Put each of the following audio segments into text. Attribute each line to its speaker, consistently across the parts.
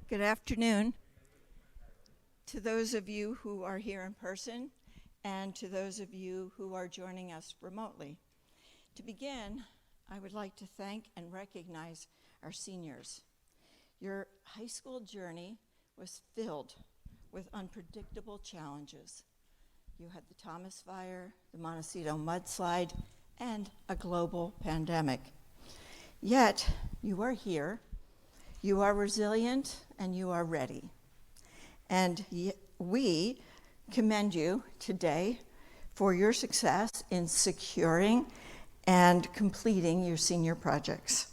Speaker 1: Good afternoon to those of you who are here in person and to those of you who are joining us remotely. To begin, I would like to thank and recognize our seniors. Your high school journey was filled with unpredictable challenges. You had the Thomas Fire, the Montecito mudslide, and a global pandemic. Yet, you are here, you are resilient, and you are ready. And we commend you today for your success in securing and completing your senior projects.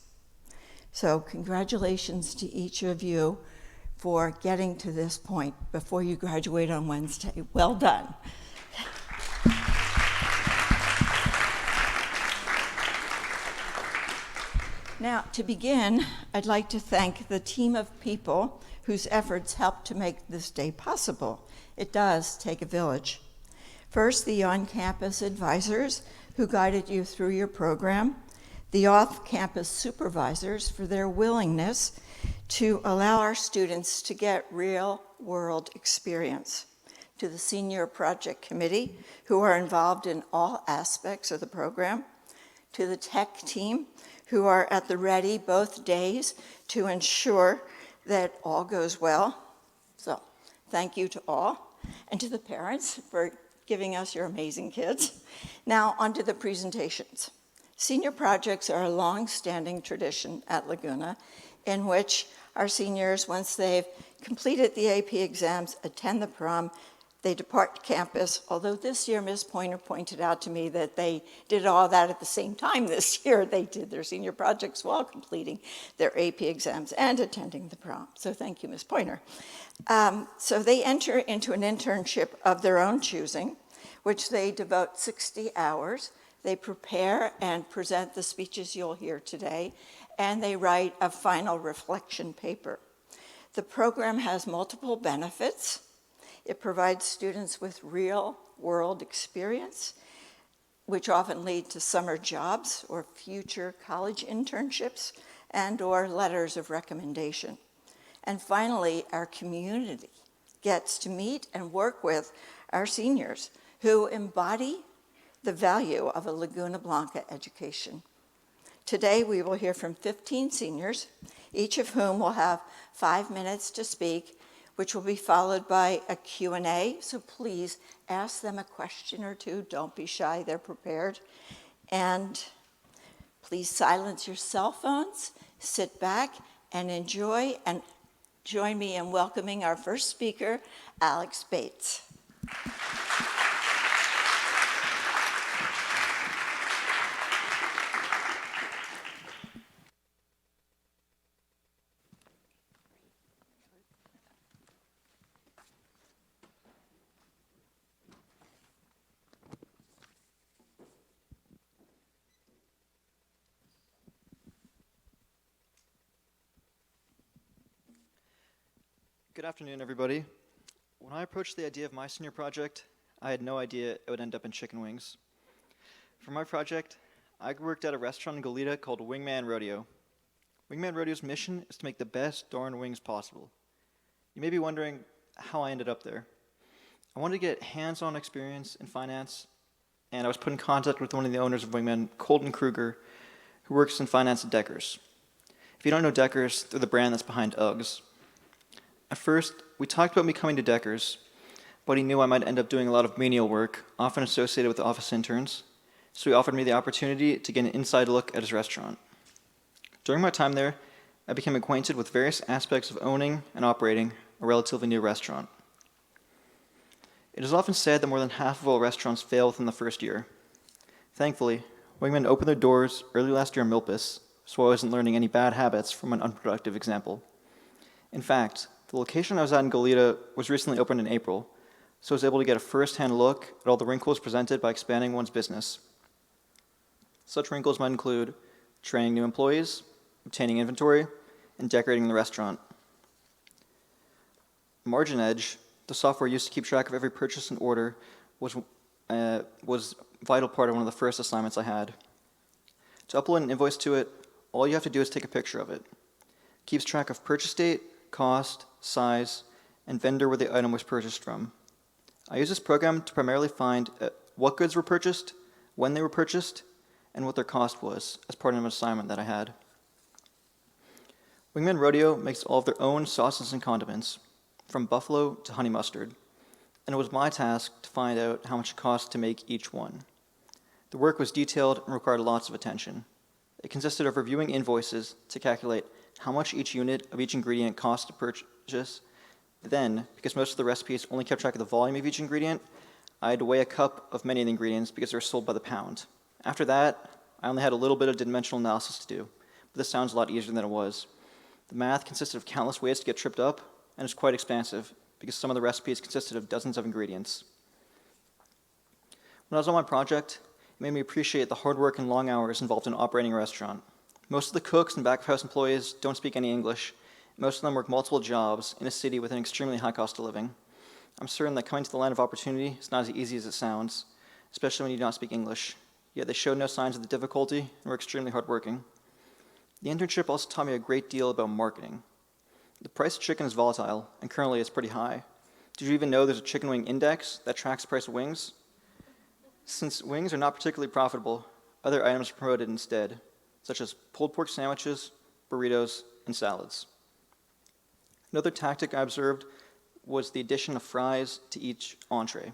Speaker 1: So congratulations to each of you for getting to this point before you graduate on Wednesday. Well done. Now, to begin, I'd like to thank the team of people whose efforts helped to make this day possible. It does take a village. First, the on-campus advisors who guided you through your program, the off-campus supervisors for their willingness to allow our students to get real-world experience, to the Senior Project Committee who are involved in all aspects of the program, to the tech team who are at the ready both days to ensure that all goes well. So thank you to all, and to the parents for giving us your amazing kids. Now onto the presentations. Senior projects are a long-standing tradition at Laguna in which our seniors, once they've completed the AP exams, attend the prom, they depart campus, although this year Ms. Pointer pointed out to me that they did all that at the same time this year. They did their senior projects while completing their AP exams and attending the prom. So thank you, Ms. Pointer. So they enter into an internship of their own choosing, which they devote 60 hours. They prepare and present the speeches you'll hear today, and they write a final reflection paper. The program has multiple benefits. It provides students with real-world experience, which often lead to summer jobs or future college internships and/or letters of recommendation. And finally, our community gets to meet and work with our seniors who embody the value of a Laguna Blanca education. Today, we will hear from 15 seniors, each of whom will have 5 minutes to speak, which will be followed by a Q&A, so please ask them a question or two. Don't be shy, they're prepared. And please silence your cell phones, sit back and enjoy, and join me in welcoming our first speaker, Alex Bates.
Speaker 2: Good afternoon, everybody. When I approached the idea of my senior project, I had no idea it would end up in chicken wings. For my project, I worked at a restaurant in Goleta called Wingman Rodeo. Wingman Rodeo's mission is to make the best darn wings possible. You may be wondering how I ended up there. I wanted to get hands-on experience in finance, and I was put in contact with one of the owners of Wingman, Colton Kruger, who works in finance at Deckers. If you don't know Deckers, they're the brand that's behind Uggs. At first, we talked about me coming to Deckers, but he knew I might end up doing a lot of menial work, often associated with office interns, so he offered me the opportunity to get an inside look at his restaurant. During my time there, I became acquainted with various aspects of owning and operating a relatively new restaurant. It is often said that more than half of all restaurants fail within the first year. Thankfully, Wingman opened their doors early last year in Milpas, so I wasn't learning any bad habits from an unproductive example. In fact, the location I was at in Goleta was recently opened in April, so I was able to get a first-hand look at all the wrinkles presented by expanding one's business. Such wrinkles might include training new employees, obtaining inventory, and decorating the restaurant. Margin Edge, the software used to keep track of every purchase and order, was a vital part of one of the first assignments I had. To upload an invoice to it, all you have to do is take a picture of it. It keeps track of purchase date, cost, size, and vendor where the item was purchased from. I used this program to primarily find what goods were purchased, when they were purchased, and what their cost was as part of an assignment that I had. Wingman Rodeo makes all of their own sauces and condiments, from buffalo to honey mustard, and it was my task to find out how much it cost to make each one. The work was detailed and required lots of attention. It consisted of reviewing invoices to calculate how much each unit of each ingredient cost to purchase. Then, because most of the recipes only kept track of the volume of each ingredient, I had to weigh a cup of many of the ingredients because they were sold by the pound. After that, I only had a little bit of dimensional analysis to do, but this sounds a lot easier than it was. The math consisted of countless ways to get tripped up, and it's quite expansive because some of the recipes consisted of dozens of ingredients. When I was on my project, it made me appreciate the hard work and long hours involved in operating a restaurant. Most of the cooks and back-of-house employees don't speak any English. Most of them work multiple jobs in a city with an extremely high cost of living. I'm certain that coming to the land of opportunity is not as easy as it sounds, especially when you do not speak English. Yet they showed no signs of the difficulty and were extremely hardworking. The internship also taught me a great deal about marketing. The price of chicken is volatile, and currently it's pretty high. Did you even know there's a chicken wing index that tracks the price of wings? Since wings are not particularly profitable, other items are promoted instead, such as pulled pork sandwiches, burritos, and salads. Another tactic I observed was the addition of fries to each entree.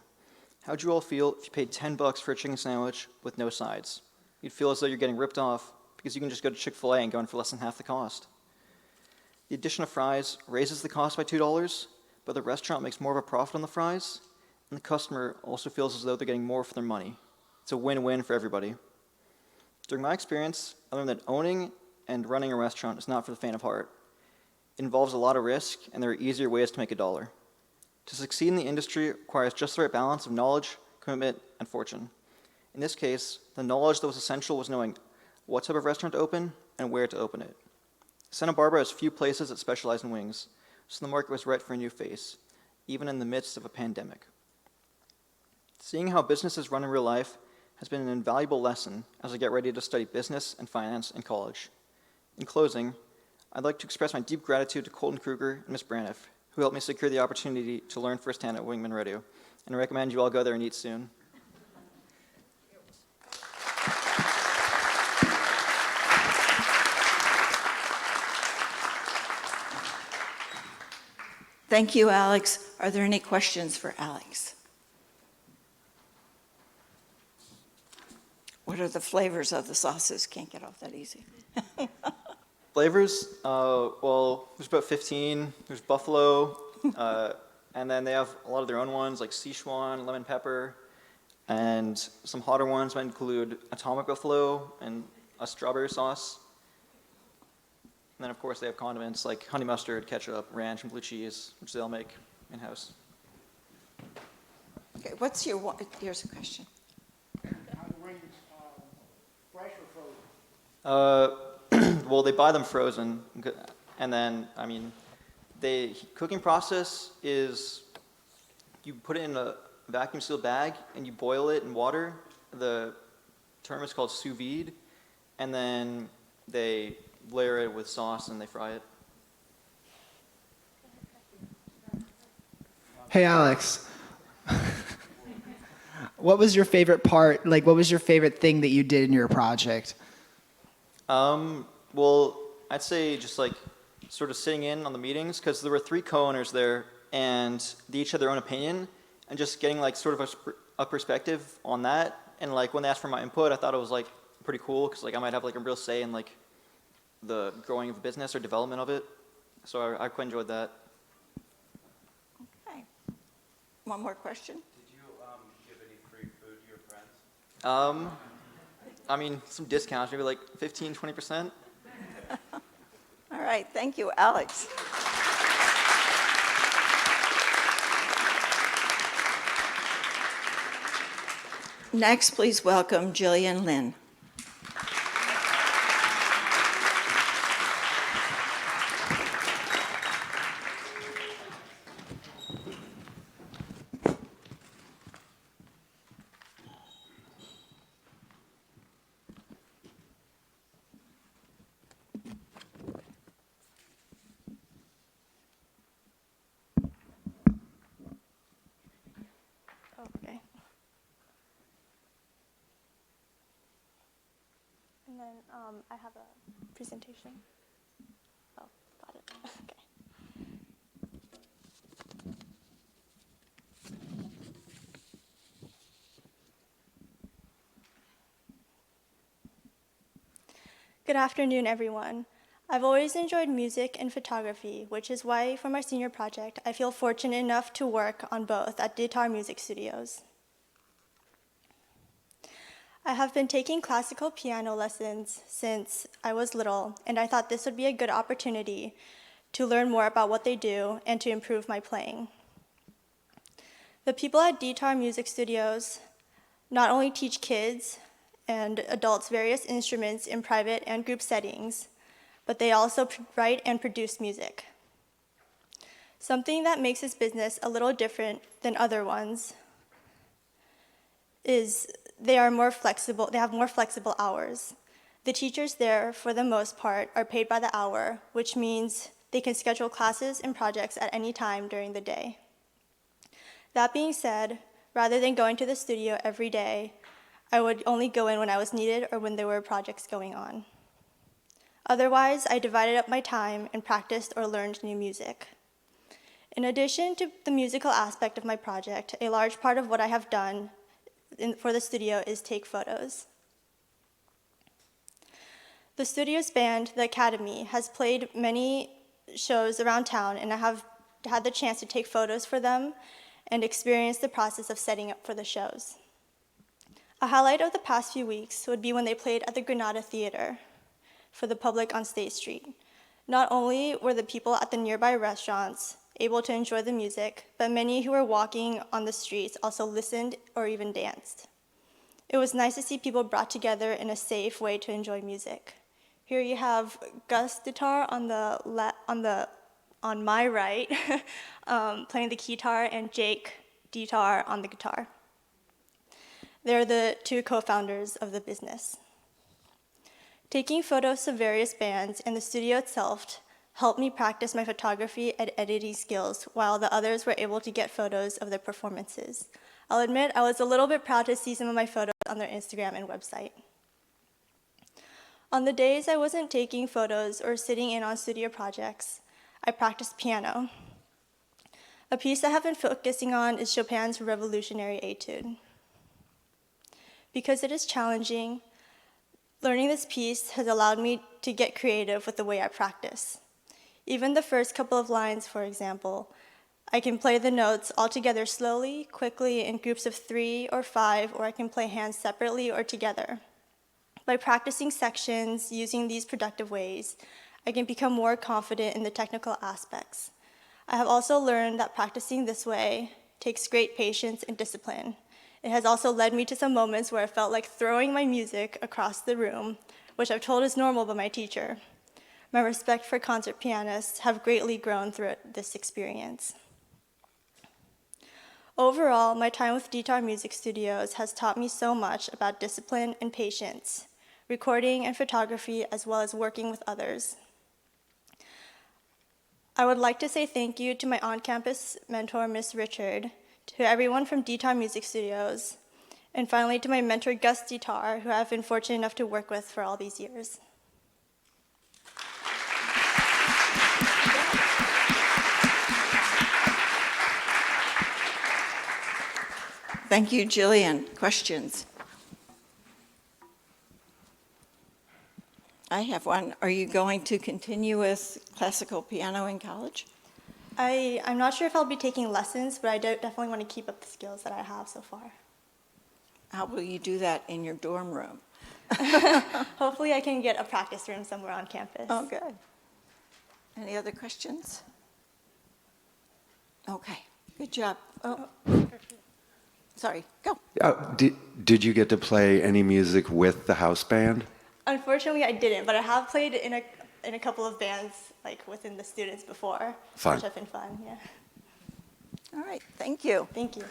Speaker 2: How would you all feel if you paid $10 for a chicken sandwich with no sides? You'd feel as though you're getting ripped off because you can just go to Chick-fil-A and go in for less than half the cost. The addition of fries raises the cost by $2, but the restaurant makes more of a profit on the fries, and the customer also feels as though they're getting more for their money. It's a win-win for everybody. During my experience, I learned that owning and running a restaurant is not for the faint of heart. It involves a lot of risk, and there are easier ways to make a dollar. To succeed in the industry requires just the right balance of knowledge, commitment, and fortune. In this case, the knowledge that was essential was knowing what type of restaurant to open and where to open it. Santa Barbara has few places that specialize in wings, so the market was right for a new face, even in the midst of a pandemic. Seeing how businesses run in real life has been an invaluable lesson as I get ready to study business and finance in college. In closing, I'd like to express my deep gratitude to Colton Kruger and Ms. Braniff, who helped me secure the opportunity to learn firsthand at Wingman Rodeo, and I recommend you all go there and eat soon.
Speaker 1: Thank you, Alex. Are there any questions for Alex? What are the flavors of the sauces? Can't get off that easy.
Speaker 2: Flavors, well, there's about 15. There's buffalo, and then they have a lot of their own ones, like Sichuan, lemon pepper, and some hotter ones might include atomic buffalo and a strawberry sauce. And then, of course, they have condiments like honey mustard, ketchup, ranch, and blue cheese, which they'll make in-house.
Speaker 1: Okay, here's a question.
Speaker 3: Are the wings fresh or frozen?
Speaker 2: Well, they buy them frozen, and then, the cooking process is you put it in a vacuum sealed bag and you boil it in water. The term is called sous vide, and then they layer it with sauce and they fry it.
Speaker 4: Hey, Alex. What was your favorite part? Like, what was your favorite thing that you did in your project?
Speaker 2: Well, I'd say just like sort of sitting in on the meetings, because there were 3 co-owners there, and they each had their own opinion, and just getting like sort of a perspective on that. And like when they asked for my input, I thought it was like pretty cool, because like I might have like a real say in like the growing of a business or development of it. So I quite enjoyed that.
Speaker 1: Okay. One more question?
Speaker 5: Did you give any free food to your friends?
Speaker 2: Some discounts, maybe like 15, 20%.
Speaker 1: All right, thank you, Alex. Next, please welcome Jillian Lynn.
Speaker 6: then I have a presentation. Oh, got it. Okay. Good afternoon, everyone. I've always enjoyed music and photography, which is why for my senior project, I feel fortunate enough to work on both at Guitar Music Studios. I have been taking classical piano lessons since I was little, and I thought this would be a good opportunity to learn more about what they do and to improve my playing. The people at Guitar Music Studios not only teach kids and adults various instruments in private and group settings, but they also write and produce music. Something that makes this business a little different than other ones is they have more flexible hours. The teachers there, for the most part, are paid by the hour, which means they can schedule classes and projects at any time during the day. That being said, rather than going to the studio every day, I would only go in when I was needed or when there were projects going on. Otherwise, I divided up my time and practiced or learned new music. In addition to the musical aspect of my project, a large part of what I have done for the studio is take photos. The studio's band, The Academy, has played many shows around town, and I have had the chance to take photos for them and experience the process of setting up for the shows. A highlight of the past few weeks would be when they played at the Granada Theater for the public on State Street. Not only were the people at the nearby restaurants able to enjoy the music, but many who were walking on the streets also listened or even danced. It was nice to see people brought together in a safe way to enjoy music. Here you have Gus guitar on my right, playing the guitar, and Jake guitar on the guitar. They're the two co-founders of the business. Taking photos of various bands and the studio itself helped me practice my photography and editing skills, while the others were able to get photos of their performances. I'll admit I was a little bit proud to see some of my photos on their Instagram and website. On the days I wasn't taking photos or sitting in on studio projects, I practiced piano. A piece I have been focusing on is Chopin's Revolutionary Etude. Because it is challenging, learning this piece has allowed me to get creative with the way I practice. Even the first couple of lines, for example, I can play the notes all together slowly, quickly, in groups of 3 or 5, or I can play hands separately or together. By practicing sections using these productive ways, I can become more confident in the technical aspects. I have also learned that practicing this way takes great patience and discipline. It has also led me to some moments where I felt like throwing my music across the room, which I've told is normal by my teacher. My respect for concert pianists have greatly grown through this experience. Overall, my time with Guitar Music Studios has taught me so much about discipline and patience, recording and photography, as well as working with others. I would like to say thank you to my on-campus mentor, Ms. Richard, to everyone from Guitar Music Studios, and finally to my mentor, Gus Guitar, who I've been fortunate enough to work with for all these years.
Speaker 1: Thank you, Jillian. Questions? I have one. Are you going to continue with classical piano in college?
Speaker 6: I'm not sure if I'll be taking lessons, but I definitely want to keep up the skills that I have so far.
Speaker 1: How will you do that in your dorm room?
Speaker 6: Hopefully I can get a practice room somewhere on campus.
Speaker 1: Oh, good. Any other questions? Okay, good job. Oh, sorry, go.
Speaker 7: Did you get to play any music with the house band?
Speaker 6: Unfortunately, I didn't, but I have played in a couple of bands, like within the students before,
Speaker 7: Fun.
Speaker 6: which have been fun. Yeah.
Speaker 1: All right, thank you.
Speaker 6: Thank you.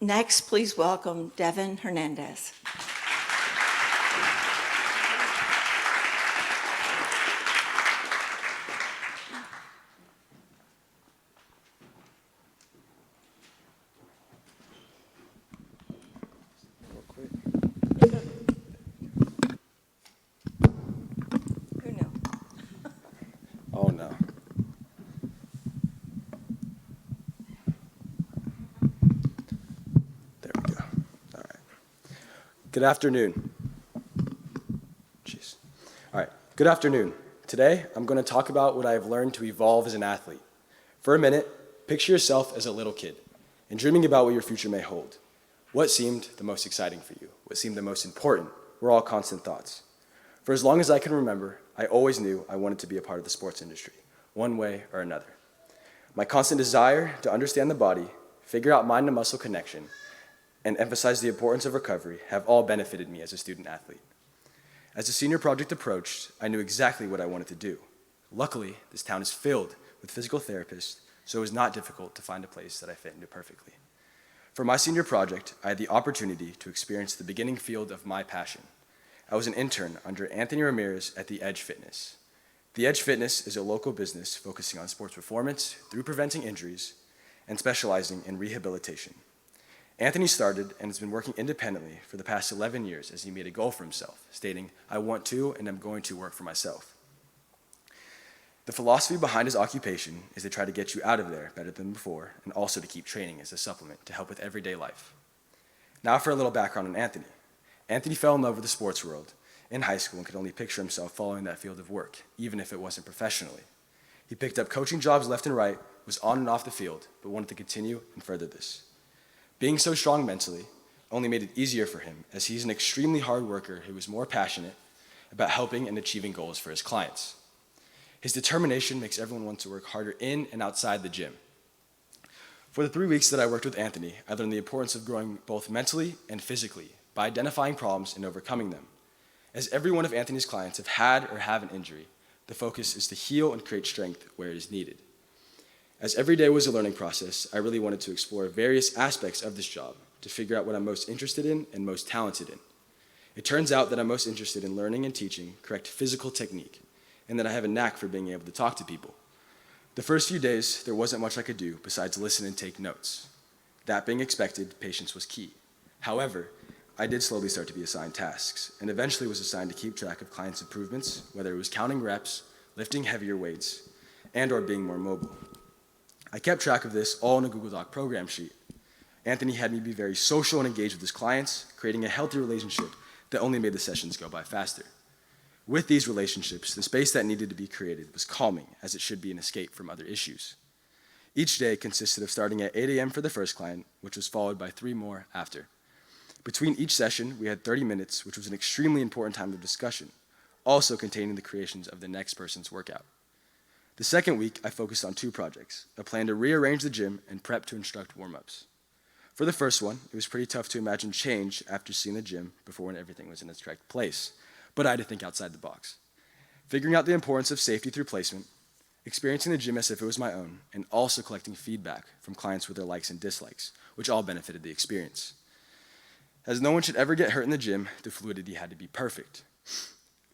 Speaker 1: Next, please welcome Devin Hernandez.
Speaker 8: Good afternoon. Jeez. All right. Good afternoon. Today, I'm going to talk about what I have learned to evolve as an athlete. For a minute, picture yourself as a little kid and dreaming about what your future may hold. What seemed the most exciting for you? What seemed the most important? Were all constant thoughts. For as long as I can remember, I always knew I wanted to be a part of the sports industry, one way or another. My constant desire to understand the body, figure out mind to muscle connection, and emphasize the importance of recovery have all benefited me as a student athlete. As the senior project approached, I knew exactly what I wanted to do. Luckily, this town is filled with physical therapists, so it was not difficult to find a place that I fit into perfectly. For my senior project, I had the opportunity to experience the beginning field of my passion. I was an intern under Anthony Ramirez at The Edge Fitness. The Edge Fitness is a local business focusing on sports performance through preventing injuries and specializing in rehabilitation. Anthony started and has been working independently for the past 11 years as he made a goal for himself, stating, "I want to and I'm going to work for myself." The philosophy behind his occupation is to try to get you out of there better than before and also to keep training as a supplement to help with everyday life. Now for a little background on Anthony. Anthony fell in love with the sports world in high school and could only picture himself following that field of work, even if it wasn't professionally. He picked up coaching jobs left and right, was on and off the field, but wanted to continue and further this. Being so strong mentally only made it easier for him, as he's an extremely hard worker who is more passionate about helping and achieving goals for his clients. His determination makes everyone want to work harder in and outside the gym. For the 3 weeks that I worked with Anthony, I learned the importance of growing both mentally and physically by identifying problems and overcoming them. As every one of Anthony's clients have had or have an injury, the focus is to heal and create strength where it is needed. As every day was a learning process, I really wanted to explore various aspects of this job to figure out what I'm most interested in and most talented in. It turns out that I'm most interested in learning and teaching correct physical technique, and that I have a knack for being able to talk to people. The first few days, there wasn't much I could do besides listen and take notes. That being expected, patience was key. However, I did slowly start to be assigned tasks, and eventually was assigned to keep track of clients' improvements, whether it was counting reps, lifting heavier weights, and or being more mobile. I kept track of this all in a Google Doc program sheet. Anthony had me be very social and engaged with his clients, creating a healthy relationship that only made the sessions go by faster. With these relationships, the space that needed to be created was calming, as it should be an escape from other issues. Each day consisted of starting at 8 a.m. for the first client, which was followed by 3 more after. Between each session, we had 30 minutes, which was an extremely important time of discussion, also containing the creations of the next person's workout. The second week, I focused on 2 projects, a plan to rearrange the gym and prep to instruct warm-ups. For the first one, it was pretty tough to imagine change after seeing the gym before when everything was in its correct place, but I had to think outside the box. Figuring out the importance of safety through placement, experiencing the gym as if it was my own, and also collecting feedback from clients with their likes and dislikes, which all benefited the experience. As no one should ever get hurt in the gym, the fluidity had to be perfect.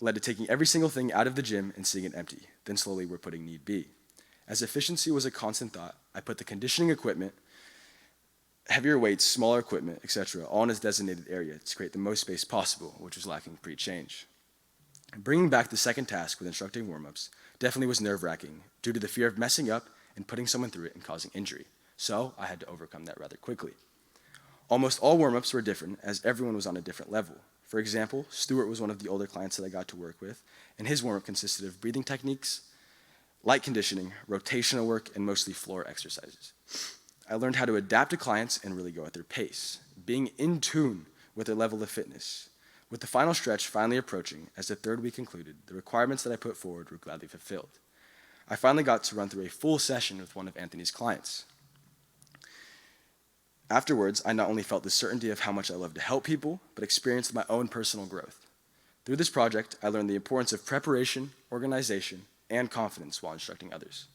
Speaker 8: Led to taking every single thing out of the gym and seeing it empty, then slowly we're putting need B. As efficiency was a constant thought, I put the conditioning equipment, heavier weights, smaller equipment, etc., all in its designated area to create the most space possible, which was lacking pre-change. Bringing back the second task with instructing warm-ups definitely was nerve-wracking due to the fear of messing up and putting someone through it and causing injury, so I had to overcome that rather quickly. Almost all warm-ups were different, as everyone was on a different level. For example, Stuart was one of the older clients that I got to work with, and his warm-up consisted of breathing techniques, light conditioning, rotational work, and mostly floor exercises. I learned how to adapt to clients and really go at their pace, being in tune with their level of fitness. With the final stretch finally approaching, as the third week concluded, the requirements that I put forward were gladly fulfilled. I finally got to run through a full session with one of Anthony's clients. Afterwards, I not only felt the certainty of how much I love to help people, but experienced my own personal growth. Through this project, I learned the importance of preparation, organization, and confidence while instructing others.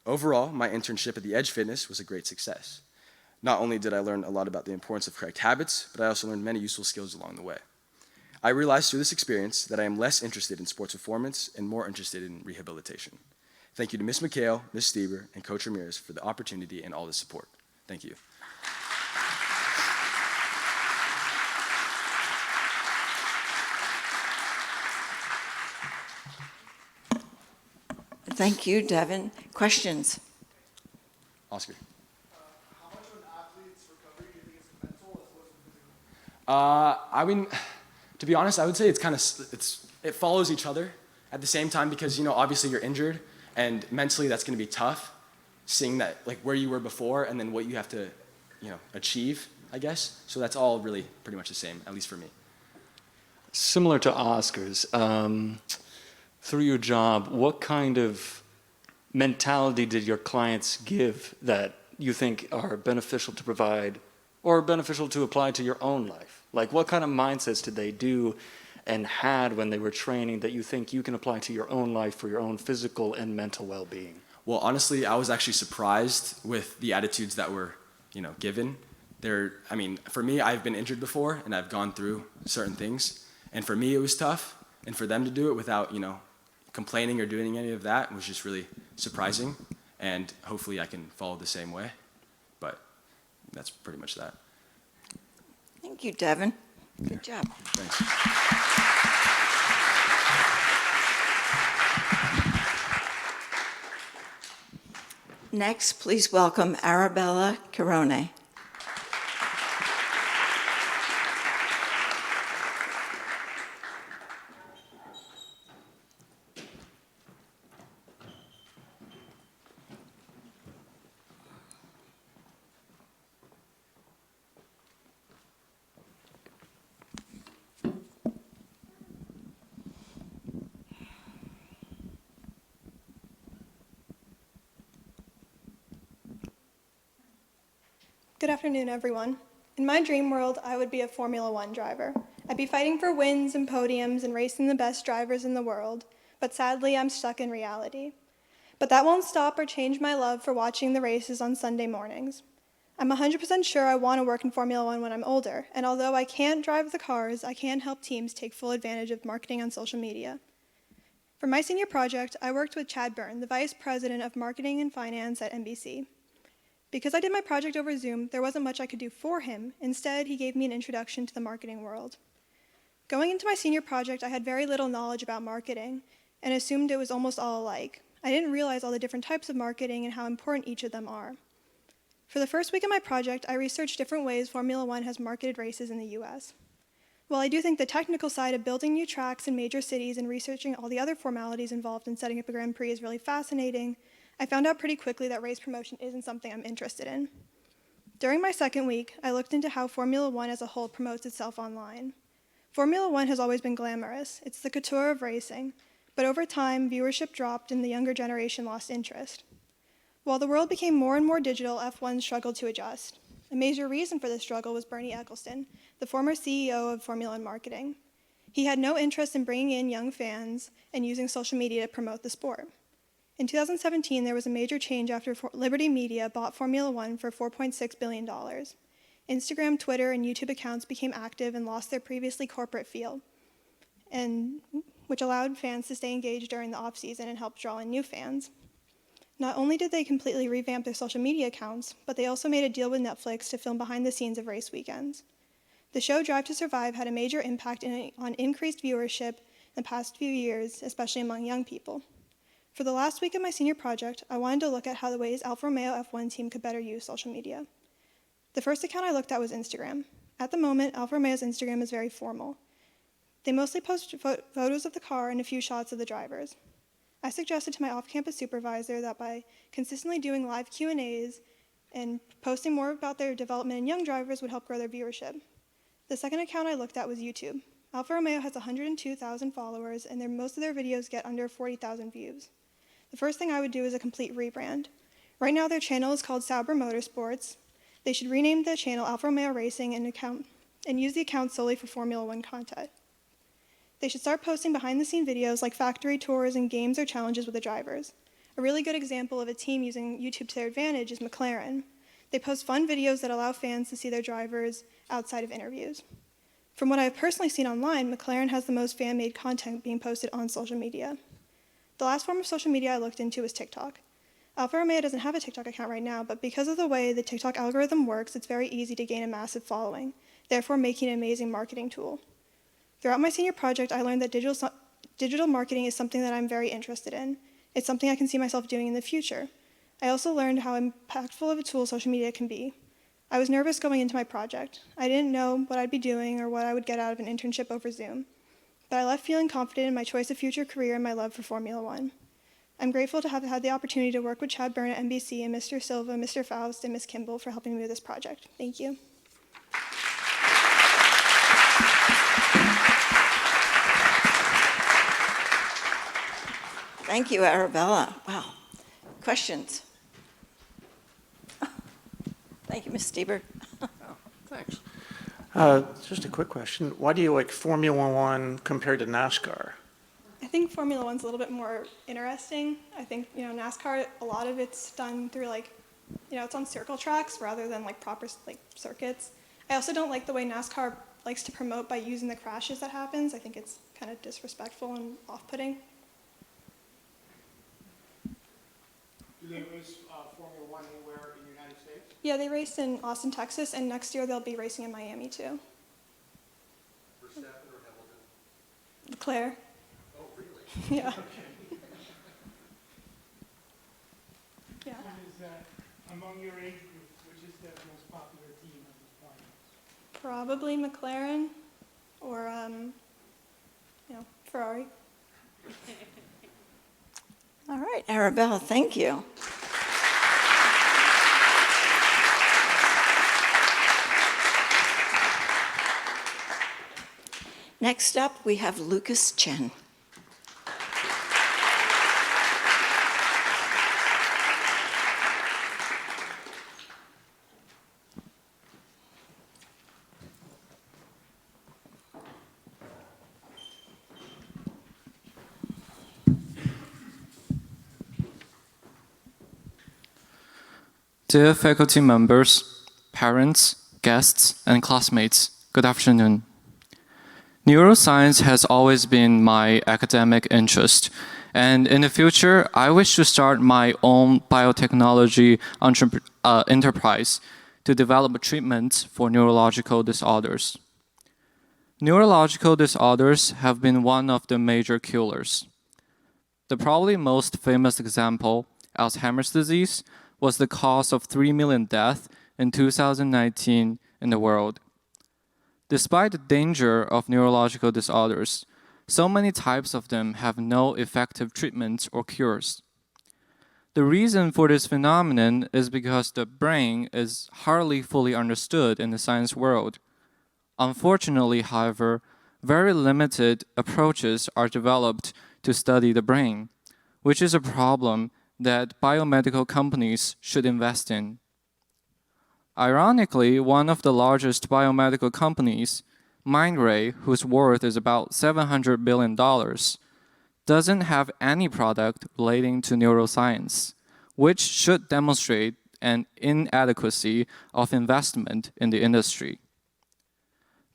Speaker 8: Overall, my internship at The Edge Fitness was a great success. Not only did I learn a lot about the importance of correct habits, but I also learned many useful skills along the way. I realized through this experience that I am less interested in sports performance and more interested in rehabilitation. Thank you to Ms. McHale, Ms. Stieber, and Coach Ramirez for the opportunity and all the support. Thank you.
Speaker 1: Thank you, Devin. Questions?
Speaker 8: Oscar.
Speaker 3: How much of an athlete's recovery do you think is mental as opposed to physical?
Speaker 8: I mean, to be honest, I would say it follows each other at the same time because, obviously you're injured and mentally that's going to be tough seeing that, like where you were before and then what you have to, achieve, I guess. So that's all really pretty much the same, at least for me.
Speaker 9: Similar to Oscar's, through your job, what kind of mentality did your clients give that you think are beneficial to provide or beneficial to apply to your own life? Like what kind of mindsets did they do and had when they were training that you think you can apply to your own life for your own physical and mental well-being?
Speaker 8: Well, honestly, I was actually surprised with the attitudes that were, given. For me, I've been injured before and I've gone through certain things. And for me, it was tough. And for them to do it without, complaining or doing any of that was just really surprising. And hopefully I can follow the same way. But that's pretty much that.
Speaker 1: Thank you, Devin. Good job.
Speaker 8: Thanks.
Speaker 1: Next, please welcome Arabella Carone.
Speaker 10: Good afternoon, everyone. In my dream world, I would be a Formula One driver. I'd be fighting for wins and podiums and racing the best drivers in the world, but sadly, I'm stuck in reality. But that won't stop or change my love for watching the races on Sunday mornings. I'm 100% sure I want to work in Formula One when I'm older, and although I can't drive the cars, I can help teams take full advantage of marketing on social media. For my senior project, I worked with Chad Byrne, the Vice President of Marketing and Finance at NBC. Because I did my project over Zoom, there wasn't much I could do for him. Instead, he gave me an introduction to the marketing world. Going into my senior project, I had very little knowledge about marketing and assumed it was almost all alike. I didn't realize all the different types of marketing and how important each of them are. For the first week of my project, I researched different ways Formula One has marketed races in the US. While I do think the technical side of building new tracks in major cities and researching all the other formalities involved in setting up a Grand Prix is really fascinating, I found out pretty quickly that race promotion isn't something I'm interested in. During my second week, I looked into how Formula One as a whole promotes itself online. Formula One has always been glamorous. It's the couture of racing, but over time, viewership dropped and the younger generation lost interest. While the world became more and more digital, F1 struggled to adjust. A major reason for this struggle was Bernie Ecclestone, the former CEO of Formula One marketing. He had no interest in bringing in young fans and using social media to promote the sport. In 2017, there was a major change after Liberty Media bought Formula One for $4.6 billion. Instagram, Twitter, and YouTube accounts became active and lost their previously corporate feel, which allowed fans to stay engaged during the off-season and helped draw in new fans. Not only did they completely revamp their social media accounts, but they also made a deal with Netflix to film behind the scenes of race weekends. The show Drive to Survive had a major impact on increased viewership in the past few years, especially among young people. For the last week of my senior project, I wanted to look at how the ways Alfa Romeo F1 team could better use social media. The first account I looked at was Instagram. At the moment, Alfa Romeo's Instagram is very formal. They mostly post photos of the car and a few shots of the drivers. I suggested to my off-campus supervisor that by consistently doing live Q&As and posting more about their development in young drivers would help grow their viewership. The second account I looked at was YouTube. Alfa Romeo has 102,000 followers, and most of their videos get under 40,000 views. The first thing I would do is a complete rebrand. Right now, their channel is called Sauber Motorsports. They should rename the channel Alfa Romeo Racing and use the account solely for Formula One content. They should start posting behind-the-scenes videos like factory tours and games or challenges with the drivers. A really good example of a team using YouTube to their advantage is McLaren. They post fun videos that allow fans to see their drivers outside of interviews. From what I've personally seen online, McLaren has the most fan-made content being posted on social media. The last form of social media I looked into was TikTok. Alfa Romeo doesn't have a TikTok account right now, but because of the way the TikTok algorithm works, it's very easy to gain a massive following, therefore making an amazing marketing tool. Throughout my senior project, I learned that digital marketing is something that I'm very interested in. It's something I can see myself doing in the future. I also learned how impactful of a tool social media can be. I was nervous going into my project. I didn't know what I'd be doing or what I would get out of an internship over Zoom. But I left feeling confident in my choice of future career and my love for Formula One. I'm grateful to have had the opportunity to work with Chad Byrne at NBC and Mr. Silva, Mr. Faust, and Ms. Kimball for helping me with this project. Thank you.
Speaker 1: Thank you, Arabella. Wow. Questions? Thank you, Ms. Stieber.
Speaker 3: Thanks. Just a quick question. Why do you like Formula One compared to NASCAR?
Speaker 10: I think Formula One's a little bit more interesting. I think, NASCAR, a lot of it's done through it's on circle tracks rather than proper circuits. I also don't like the way NASCAR likes to promote by using the crashes that happens. I think it's kind of disrespectful and off-putting.
Speaker 3: Do they race Formula One anywhere in the United States?
Speaker 10: Yeah, they race in Austin, Texas, and next year they'll be racing in Miami too.
Speaker 5: Verstappen or Hamilton?
Speaker 10: Leclerc.
Speaker 5: Oh, really?
Speaker 10: Yeah. Yeah.
Speaker 3: Among your age group, which is the most popular team at this point?
Speaker 10: Probably McLaren or, Ferrari.
Speaker 1: All right, Arabella, thank you. Next up, we have Lucas Chen.
Speaker 11: Dear faculty members, parents, guests, and classmates, good afternoon. Neuroscience has always been my academic interest, and in the future, I wish to start my own biotechnology enterprise to develop treatments for neurological disorders. Neurological disorders have been one of the major killers. The probably most famous example, Alzheimer's disease, was the cause of 3 million deaths in 2019 in the world. Despite the danger of neurological disorders, so many types of them have no effective treatments or cures. The reason for this phenomenon is because the brain is hardly fully understood in the science world. Unfortunately, however, very limited approaches are developed to study the brain, which is a problem that biomedical companies should invest in. Ironically, one of the largest biomedical companies, Mindray, whose worth is about $700 billion, doesn't have any product relating to neuroscience, which should demonstrate an inadequacy of investment in the industry.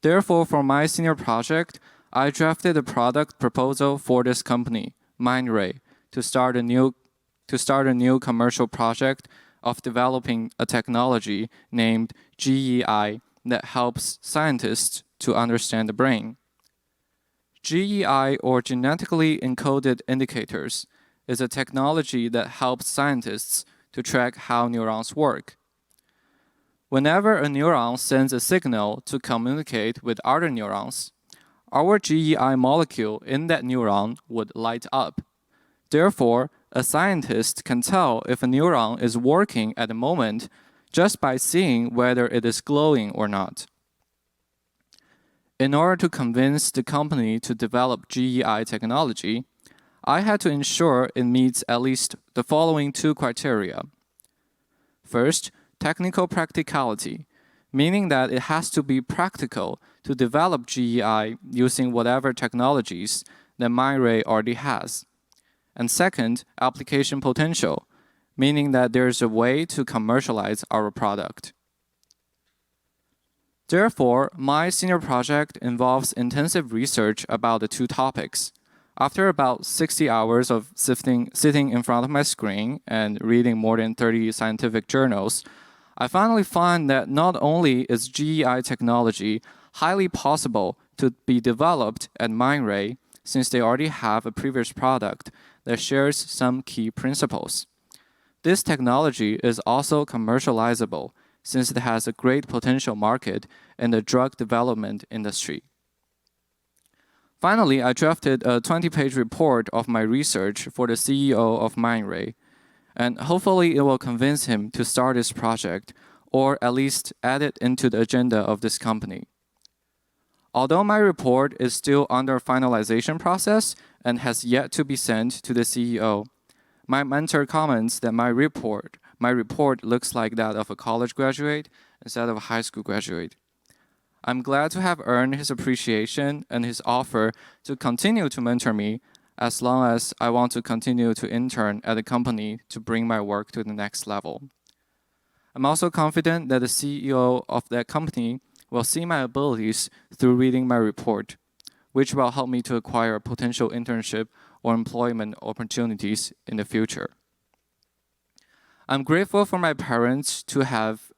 Speaker 11: Therefore, for my senior project, I drafted a product proposal for this company, Mindray, to start a new commercial project of developing a technology named GEI that helps scientists to understand the brain. GEI, or genetically encoded indicators, is a technology that helps scientists to track how neurons work. Whenever a neuron sends a signal to communicate with other neurons, our GEI molecule in that neuron would light up. Therefore, a scientist can tell if a neuron is working at the moment just by seeing whether it is glowing or not. In order to convince the company to develop GEI technology, I had to ensure it meets at least the following two criteria. First, technical practicality, meaning that it has to be practical to develop GEI using whatever technologies that Mindray already has. And second, application potential, meaning that there's a way to commercialize our product. Therefore, my senior project involves intensive research about the two topics. After about 60 hours of sitting in front of my screen and reading more than 30 scientific journals, I finally find that not only is GEI technology highly possible to be developed at Mindray, since they already have a previous product that shares some key principles. This technology is also commercializable, since it has a great potential market in the drug development industry. Finally, I drafted a 20-page report of my research for the CEO of Mindray, and hopefully it will convince him to start this project, or at least add it into the agenda of this company. Although my report is still under finalization process and has yet to be sent to the CEO, my mentor comments that my report looks like that of a college graduate instead of a high school graduate. I'm glad to have earned his appreciation and his offer to continue to mentor me as long as I want to continue to intern at the company to bring my work to the next level. I'm also confident that the CEO of that company will see my abilities through reading my report, which will help me to acquire potential internship or employment opportunities in the future. I'm grateful for my parents to have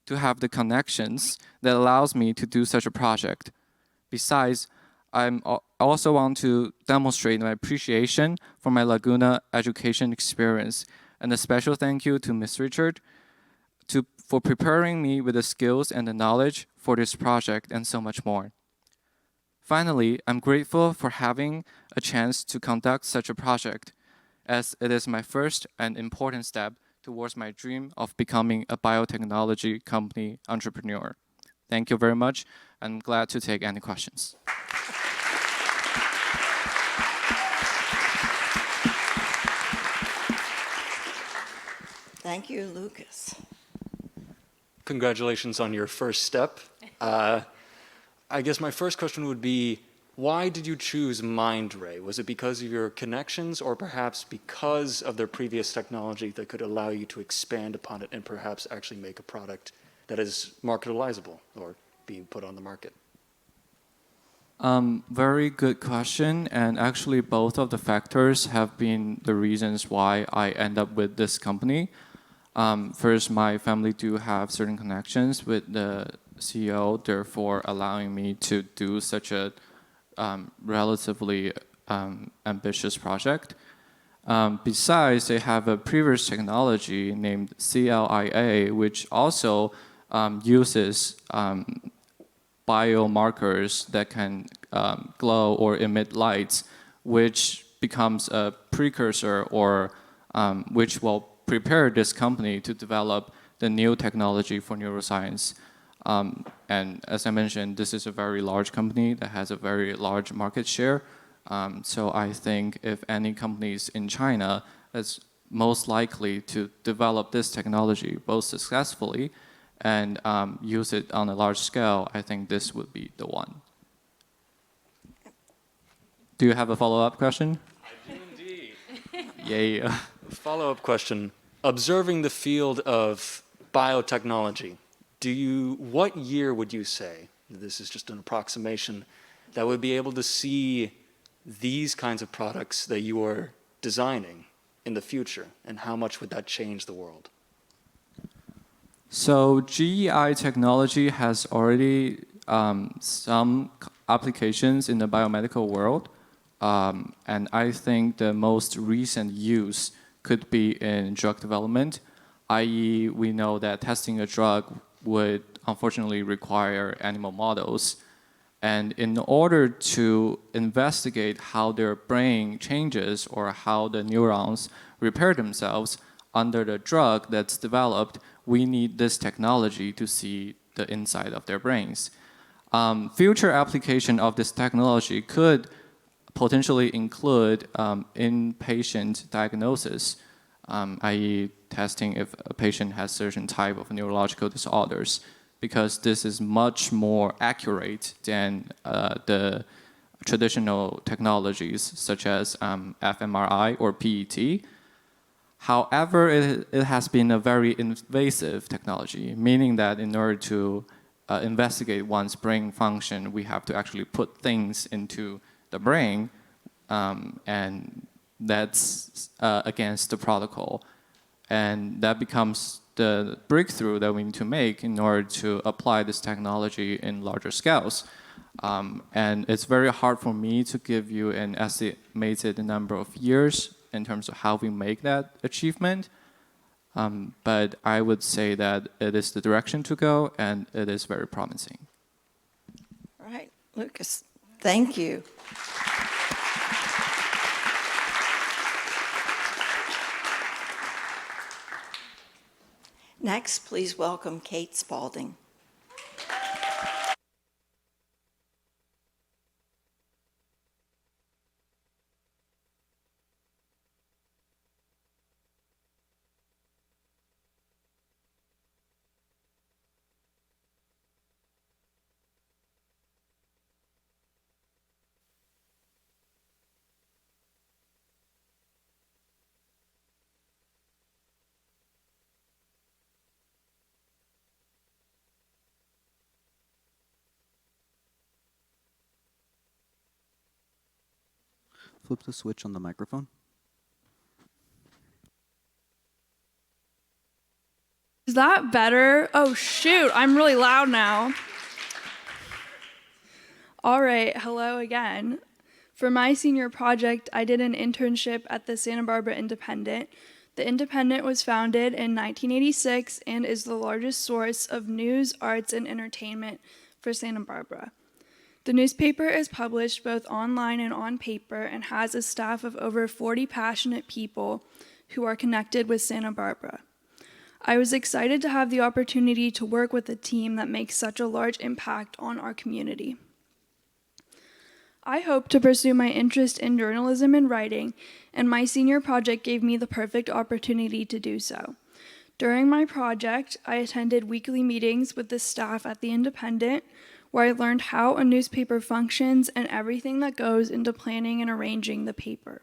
Speaker 11: the connections that allows me to do such a project. Besides, I also want to demonstrate my appreciation for my Laguna education experience, and a special thank you to Ms. Richard for preparing me with the skills and the knowledge for this project and so much more. Finally, I'm grateful for having a chance to conduct such a project, as it is my first and important step towards my dream of becoming a biotechnology company entrepreneur. Thank you very much. I'm glad to take any questions.
Speaker 1: Thank you, Lucas.
Speaker 9: Congratulations on your first step. I guess my first question would be, why did you choose Mindray? Was it because of your connections, or perhaps because of their previous technology that could allow you to expand upon it and perhaps actually make a product that is marketalizable or being put on the market?
Speaker 11: Very good question, and actually both of the factors have been the reasons why I end up with this company. First, my family do have certain connections with the CEO, therefore allowing me to do such a relatively ambitious project. Besides, they have a previous technology named CLIA, which also uses biomarkers that can glow or emit lights, which becomes a precursor or which will prepare this company to develop the new technology for neuroscience. And as I mentioned, this is a very large company that has a very large market share. So I think if any companies in China is most likely to develop this technology both successfully and use it on a large scale, I think this would be the one. Do you have a follow-up question?
Speaker 9: I do indeed.
Speaker 11: Yeah.
Speaker 9: Follow-up question. Observing the field of biotechnology, what year would you say, this is just an approximation, that would be able to see these kinds of products that you are designing in the future, and how much would that change the world?
Speaker 11: So GEI technology has already some applications in the biomedical world, and I think the most recent use could be in drug development, i.e. we know that testing a drug would unfortunately require animal models. And in order to investigate how their brain changes or how the neurons repair themselves under the drug that's developed, we need this technology to see the inside of their brains. Future application of this technology could potentially include inpatient diagnosis, i.e. testing if a patient has certain type of neurological disorders, because this is much more accurate than the traditional technologies such as fMRI or PET. However, it has been a very invasive technology, meaning that in order to investigate one's brain function, we have to actually put things into the brain, and that's against the protocol. And that becomes the breakthrough that we need to make in order to apply this technology in larger scales. And it's very hard for me to give you an estimated number of years in terms of how we make that achievement. But I would say that it is the direction to go, and it is very promising.
Speaker 1: All right, Lucas, thank you. Next, please welcome Kate Spalding.
Speaker 12: Flip the switch on the microphone.
Speaker 13: Is that better? Oh shoot, I'm really loud now. All right, hello again. For my senior project, I did an internship at the Santa Barbara Independent. The Independent was founded in 1986 and is the largest source of news, arts, and entertainment for Santa Barbara. The newspaper is published both online and on paper and has a staff of over 40 passionate people who are connected with Santa Barbara. I was excited to have the opportunity to work with a team that makes such a large impact on our community. I hope to pursue my interest in journalism and writing, and my senior project gave me the perfect opportunity to do so. During my project, I attended weekly meetings with the staff at the Independent, where I learned how a newspaper functions and everything that goes into planning and arranging the paper.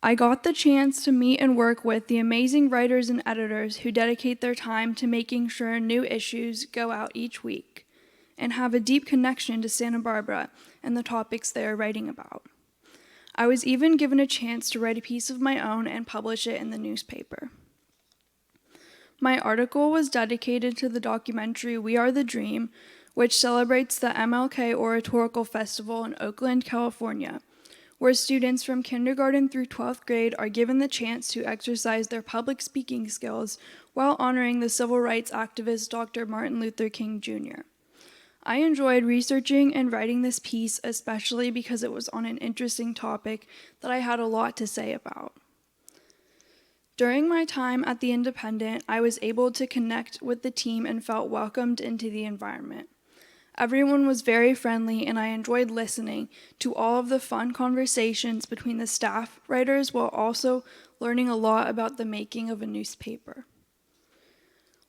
Speaker 13: I got the chance to meet and work with the amazing writers and editors who dedicate their time to making sure new issues go out each week, and have a deep connection to Santa Barbara and the topics they are writing about. I was even given a chance to write a piece of my own and publish it in the newspaper. My article was dedicated to the documentary We Are the Dream, which celebrates the MLK Oratorical Festival in Oakland, California, where students from kindergarten through 12th grade are given the chance to exercise their public speaking skills while honoring the civil rights activist Dr. Martin Luther King Jr. I enjoyed researching and writing this piece, especially because it was on an interesting topic that I had a lot to say about. During my time at the Independent, I was able to connect with the team and felt welcomed into the environment. Everyone was very friendly, and I enjoyed listening to all of the fun conversations between the staff writers while also learning a lot about the making of a newspaper.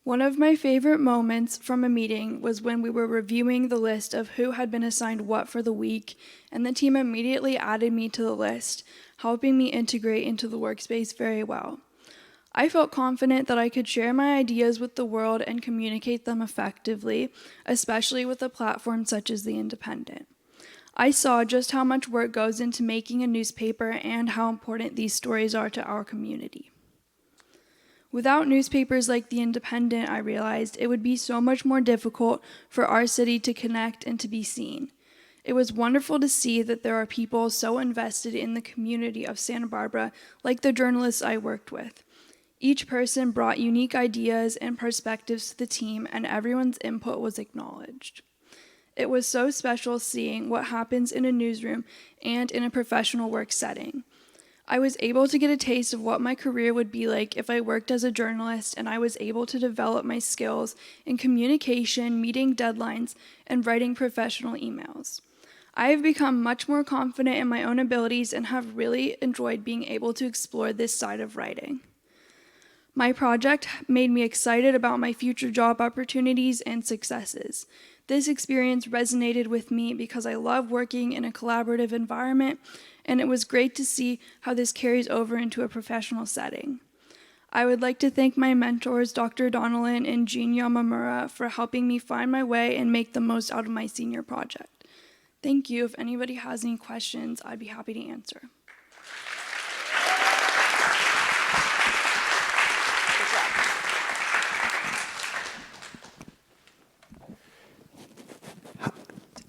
Speaker 13: One of my favorite moments from a meeting was when we were reviewing the list of who had been assigned what for the week, and the team immediately added me to the list, helping me integrate into the workspace very well. I felt confident that I could share my ideas with the world and communicate them effectively, especially with a platform such as The Independent. I saw just how much work goes into making a newspaper and how important these stories are to our community. Without newspapers like The Independent, I realized it would be so much more difficult for our city to connect and to be seen. It was wonderful to see that there are people so invested in the community of Santa Barbara, like the journalists I worked with. Each person brought unique ideas and perspectives to the team, and everyone's input was acknowledged. It was so special seeing what happens in a newsroom and in a professional work setting. I was able to get a taste of what my career would be like if I worked as a journalist, and I was able to develop my skills in communication, meeting deadlines, and writing professional emails. I have become much more confident in my own abilities and have really enjoyed being able to explore this side of writing. My project made me excited about my future job opportunities and successes. This experience resonated with me because I love working in a collaborative environment, and it was great to see how this carries over into a professional setting. I would like to thank my mentors, Dr. Donnellan and Jean Yamamura, for helping me find my way and make the most out of my senior project. Thank you. If anybody has any questions, I'd be happy to answer.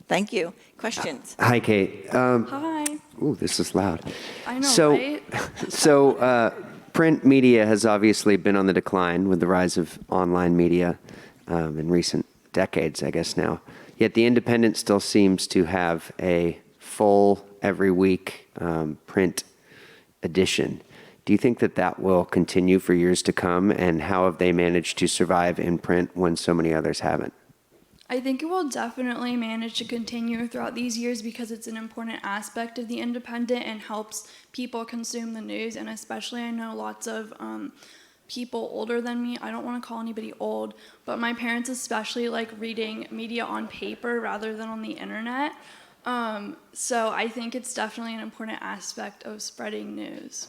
Speaker 1: Thank you. Questions?
Speaker 7: Hi, Kate.
Speaker 13: Hi.
Speaker 7: Ooh, this is loud.
Speaker 13: I know, right?
Speaker 14: print media has obviously been on the decline with the rise of online media in recent decades, I guess now. Yet the Independent still seems to have a full every week print edition. Do you think that that will continue for years to come? And how have they managed to survive in print when so many others haven't?
Speaker 13: I think it will definitely manage to continue throughout these years because it's an important aspect of the Independent and helps people consume the news. And especially, I know lots of people older than me. I don't want to call anybody old, but my parents especially like reading media on paper rather than on the internet. So I think it's definitely an important aspect of spreading news.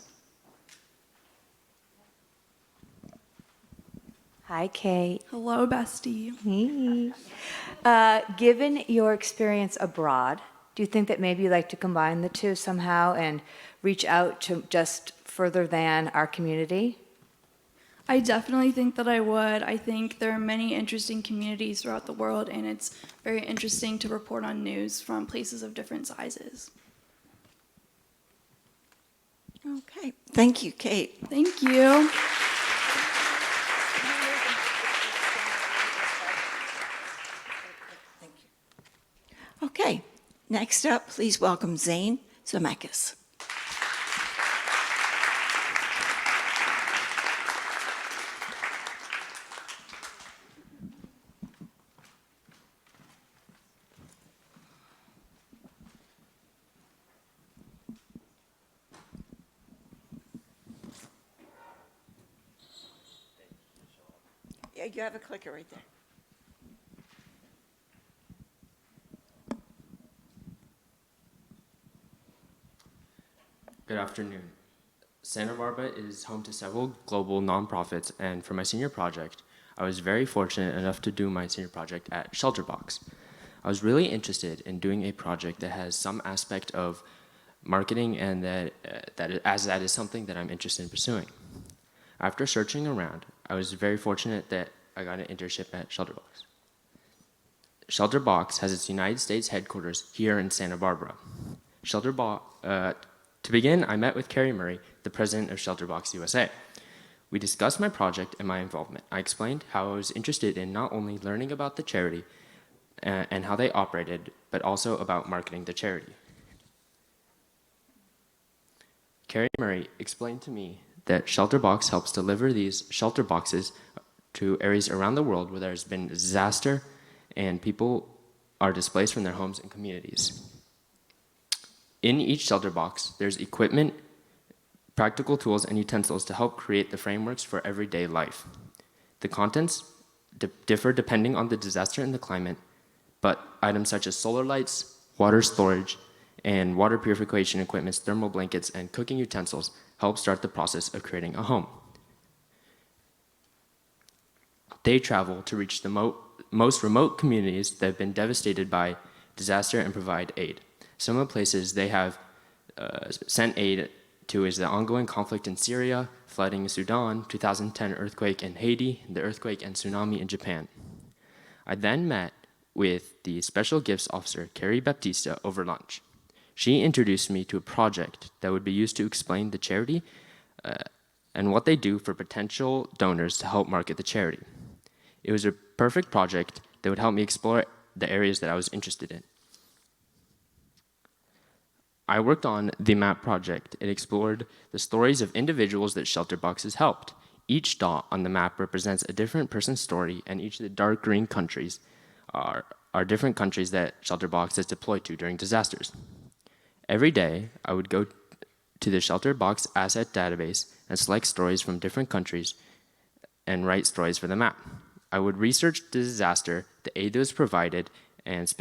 Speaker 15: Hi, Kate.
Speaker 13: Hello, bestie.
Speaker 15: Given your experience abroad, do you think that maybe you'd like to combine the two somehow and reach out to just further than our community?
Speaker 13: I definitely think that I would. I think there are many interesting communities throughout the world, and it's very interesting to report on news from places of different sizes.
Speaker 1: Okay. Thank you, Kate.
Speaker 13: Thank you.
Speaker 1: Okay. Next up, please welcome Zane Zemeckis. Yeah, you have a clicker right there.
Speaker 16: Good afternoon. Santa Barbara is home to several global nonprofits, and for my senior project, I was very fortunate enough to do my senior project at Shelterbox. I was really interested in doing a project that has some aspect of marketing, and that is something that I'm interested in pursuing. After searching around, I was very fortunate that I got an internship at Shelterbox. Shelterbox has its United States headquarters here in Santa Barbara. To begin, I met with Carrie Murray, the president of Shelterbox USA. We discussed my project and my involvement. I explained how I was interested in not only learning about the charity and how they operated, but also about marketing the charity. Carrie Murray explained to me that Shelterbox helps deliver these shelter boxes to areas around the world where there's been disaster and people are displaced from their homes and communities. In each shelter box, there's equipment, practical tools, and utensils to help create the frameworks for everyday life. The contents differ depending on the disaster and the climate, but items such as solar lights, water storage, and water purification equipment, thermal blankets, and cooking utensils help start the process of creating a home. They travel to reach the most remote communities that have been devastated by disaster and provide aid. Some of the places they have sent aid to is the ongoing conflict in Syria, flooding in Sudan, 2010 earthquake in Haiti, the earthquake and tsunami in Japan. I then met with the Special Gifts Officer, Carrie Baptista, over lunch. She introduced me to a project that would be used to explain the charity and what they do for potential donors to help market the charity. It was a perfect project that would help me explore the areas that I was interested in. I worked on the map project. It explored the stories of individuals that shelter boxes helped. Each dot on the map represents a different person's story, and each of the dark green countries are different countries that shelter box is deployed to during disasters. Every day, I would go to the shelter box asset database and select stories from different countries and write stories for the map. I would research the disaster, the aid that was provided, and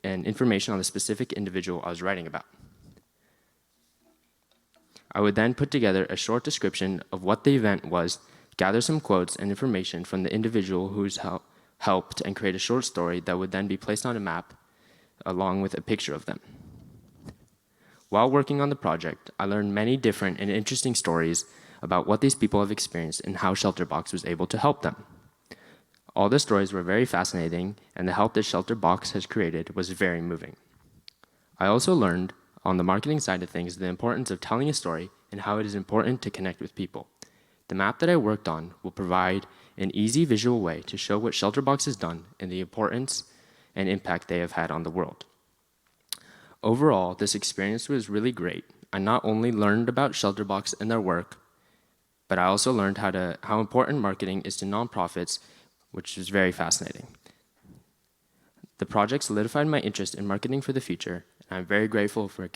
Speaker 16: information on the specific individual I was writing about. I would then put together a short description of what the event was, gather some quotes and information from the individual who's helped, and create a short story that would then be placed on a map along with a picture of them. While working on the project, I learned many different and interesting stories about what these people have experienced and how Shelterbox was able to help them. All the stories were very fascinating, and the help that Shelterbox has created was very moving. I also learned, on the marketing side of things, the importance of telling a story and how it is important to connect with people. The map that I worked on will provide an easy visual way to show what Shelterbox has done and the importance and impact they have had on the world. Overall, this experience was really great. I not only learned about Shelterbox and their work, but I also learned how important marketing is to nonprofits, which was very fascinating. The project solidified my interest in marketing for the future, and I'm very grateful to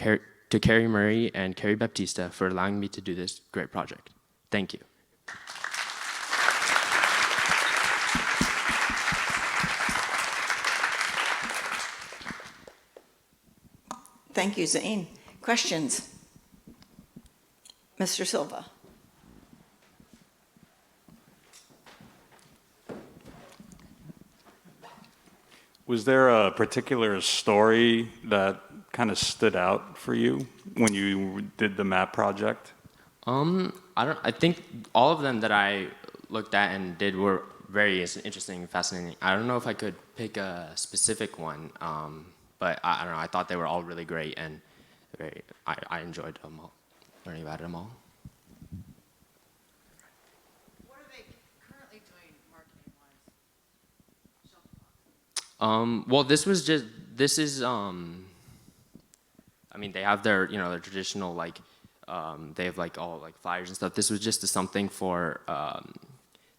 Speaker 16: Carrie Murray and Carrie Baptista for allowing me to do this great project. Thank you.
Speaker 1: Thank you, Zane. Questions? Mr. Silva.
Speaker 17: Was there a particular story that kind of stood out for you when you did the map project?
Speaker 16: I think all of them that I looked at and did were very interesting and fascinating. I don't know if I could pick a specific one, but I don't know. I thought they were all really great, and I enjoyed them all, learning about them all.
Speaker 18: What are they currently doing marketing-wise?
Speaker 16: Well, this is, I mean, they have their, their traditional, like, they have, like, all, like, flyers and stuff. This was just something for,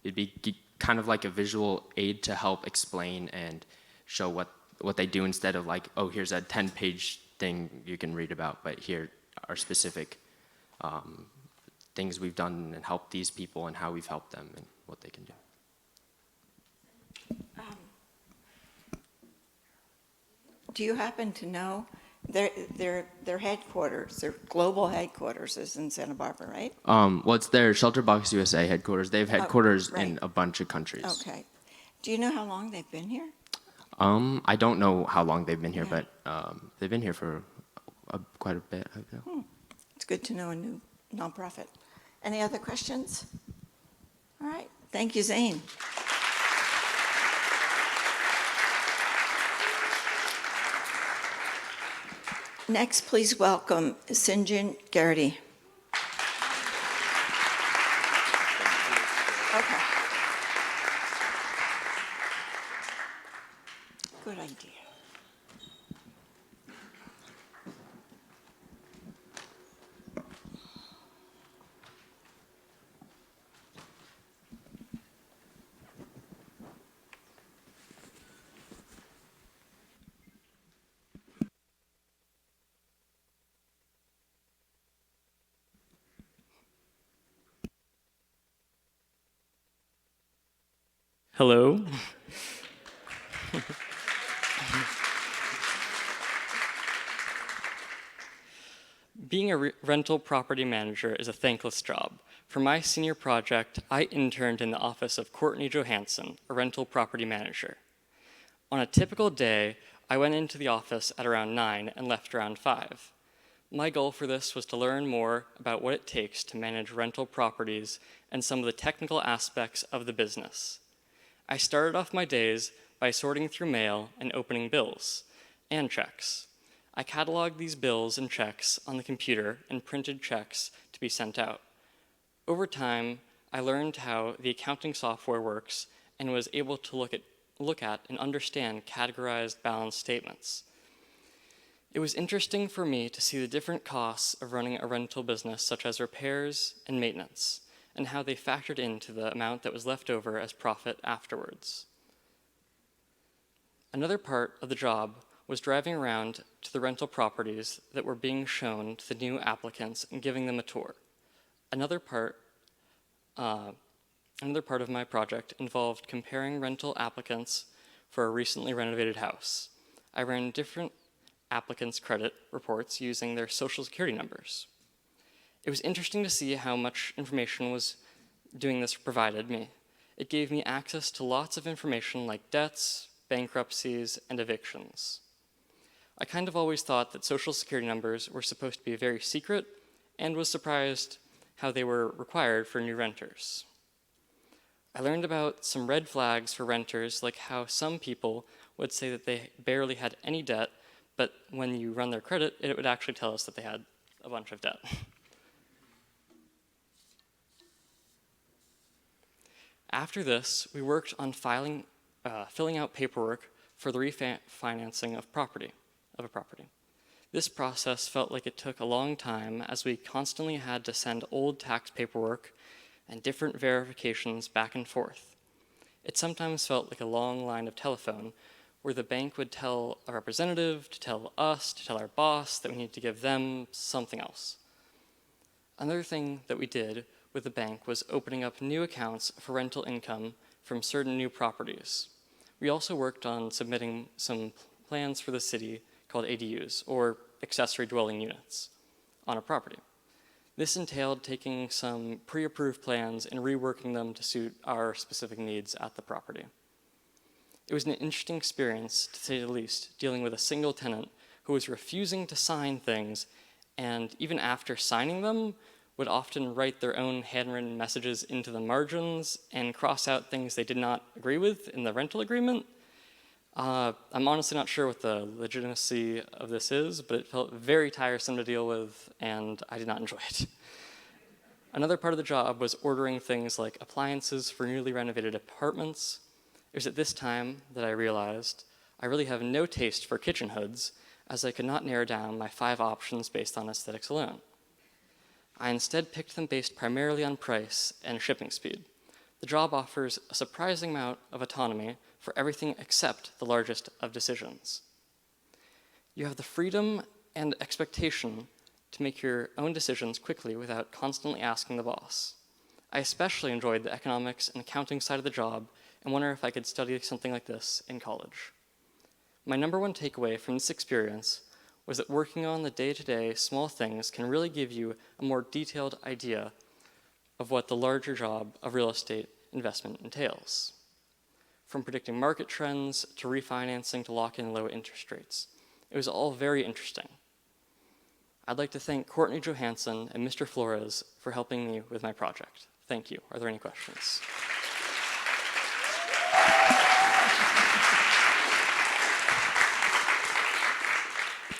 Speaker 16: it'd be kind of like a visual aid to help explain and show what they do instead of, like, oh, here's a 10-page thing you can read about, but here are specific things we've done and helped these people and how we've helped them and what they can do.
Speaker 1: Do you happen to know their headquarters, their global headquarters is in Santa Barbara, right?
Speaker 16: Well, it's their Shelterbox USA headquarters. They have headquarters
Speaker 1: right.
Speaker 16: in a bunch of countries.
Speaker 1: Okay. Do you know how long they've been here?
Speaker 16: I don't know how long they've been here, but they've been here for quite a bit. I know.
Speaker 1: It's good to know a new nonprofit. Any other questions? All right. Thank you, Zane. Next, please welcome Sinjin Garrity. Okay. Good idea.
Speaker 19: Hello. Being a rental property manager is a thankless job. For my senior project, I interned in the office of Courtney Johansson, a rental property manager. On a typical day, I went into the office at around 9 and left around 5. My goal for this was to learn more about what it takes to manage rental properties and some of the technical aspects of the business. I started off my days by sorting through mail and opening bills and checks. I cataloged these bills and checks on the computer and printed checks to be sent out. Over time, I learned how the accounting software works and was able to look at and understand categorized balance statements. It was interesting for me to see the different costs of running a rental business, such as repairs and maintenance, and how they factored into the amount that was left over as profit afterwards. Another part of the job was driving around to the rental properties that were being shown to the new applicants and giving them a tour. Another part of my project involved comparing rental applicants for a recently renovated house. I ran different applicants' credit reports using their social security numbers. It was interesting to see how much information was doing this provided me. It gave me access to lots of information like debts, bankruptcies, and evictions. I kind of always thought that social security numbers were supposed to be very secret and was surprised how they were required for new renters. I learned about some red flags for renters, like how some people would say that they barely had any debt, but when you run their credit, it would actually tell us that they had a bunch of debt. After this, we worked on filling out paperwork for the refinancing of a property. This process felt like it took a long time as we constantly had to send old tax paperwork and different verifications back and forth. It sometimes felt like a long line of telephone where the bank would tell a representative to tell us, to tell our boss that we need to give them something else. Another thing that we did with the bank was opening up new accounts for rental income from certain new properties. We also worked on submitting some plans for the city called ADUs, or accessory dwelling units, on a property. This entailed taking some pre-approved plans and reworking them to suit our specific needs at the property. It was an interesting experience, to say the least, dealing with a single tenant who was refusing to sign things, and even after signing them, would often write their own handwritten messages into the margins and cross out things they did not agree with in the rental agreement. I'm honestly not sure what the legitimacy of this is, but it felt very tiresome to deal with, and I did not enjoy it. Another part of the job was ordering things like appliances for newly renovated apartments. It was at this time that I realized I really have no taste for kitchen hoods, as I could not narrow down my 5 options based on aesthetics alone. I instead picked them based primarily on price and shipping speed. The job offers a surprising amount of autonomy for everything except the largest of decisions. You have the freedom and expectation to make your own decisions quickly without constantly asking the boss. I especially enjoyed the economics and accounting side of the job and wonder if I could study something like this in college. My number one takeaway from this experience was that working on the day-to-day small things can really give you a more detailed idea of what the larger job of real estate investment entails. From predicting market trends to refinancing to lock in low interest rates. It was all very interesting. I'd like to thank Courtney Johansson and Mr. Flores for helping me with my project. Thank you. Are there any questions?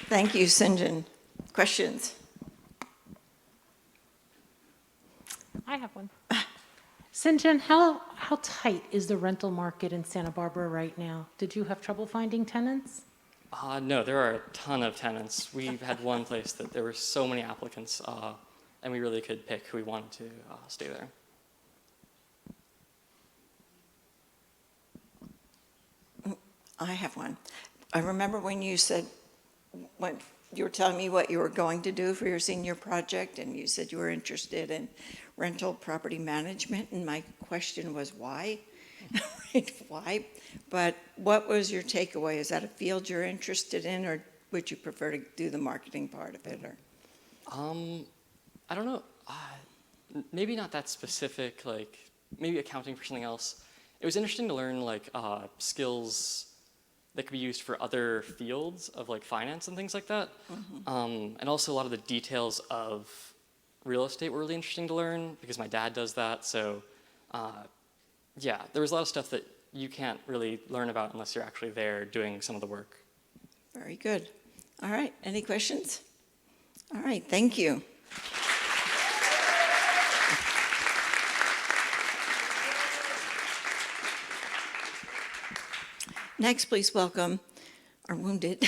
Speaker 1: Thank you, Sinjin. Questions?
Speaker 20: I have one. Sinjin, how tight is the rental market in Santa Barbara right now? Did you have trouble finding tenants?
Speaker 19: No, there are a ton of tenants. We had one place that there were so many applicants, and we really could pick who we wanted to stay there.
Speaker 1: I have one. I remember when you said, when you were telling me what you were going to do for your senior project, and you said you were interested in rental property management, and my question was why? Right, why? But what was your takeaway? Is that a field you're interested in, or would you prefer to do the marketing part of it? Or
Speaker 19: I don't know. Maybe not that specific. Like maybe accounting for something else. It was interesting to learn like skills that could be used for other fields of like finance and things like that. Mm-hmm. And also a lot of the details of real estate were really interesting to learn because my dad does that. So yeah, there was a lot of stuff that you can't really learn about unless you're actually there doing some of the work.
Speaker 1: Very good. All right, any questions? All right, thank you. Next, please welcome our wounded,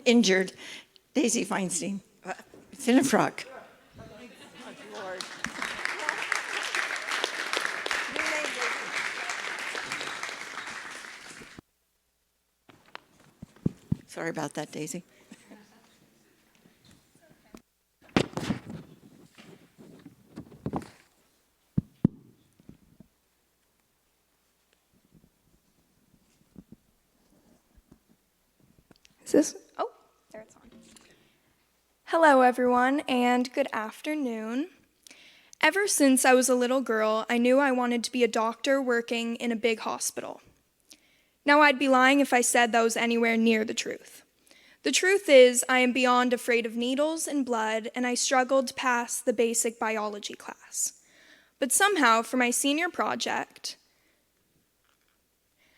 Speaker 1: injured Daisy Feinstein. It's in a frock. Sorry about that, Daisy.
Speaker 10: Is this? Oh, there it's on. Hello, everyone, and good afternoon. Ever since I was a little girl, I knew I wanted to be a doctor working in a big hospital. Now, I'd be lying if I said that was anywhere near the truth. The truth is, I am beyond afraid of needles and blood, and I struggled to pass the basic biology class. But somehow, for my senior project,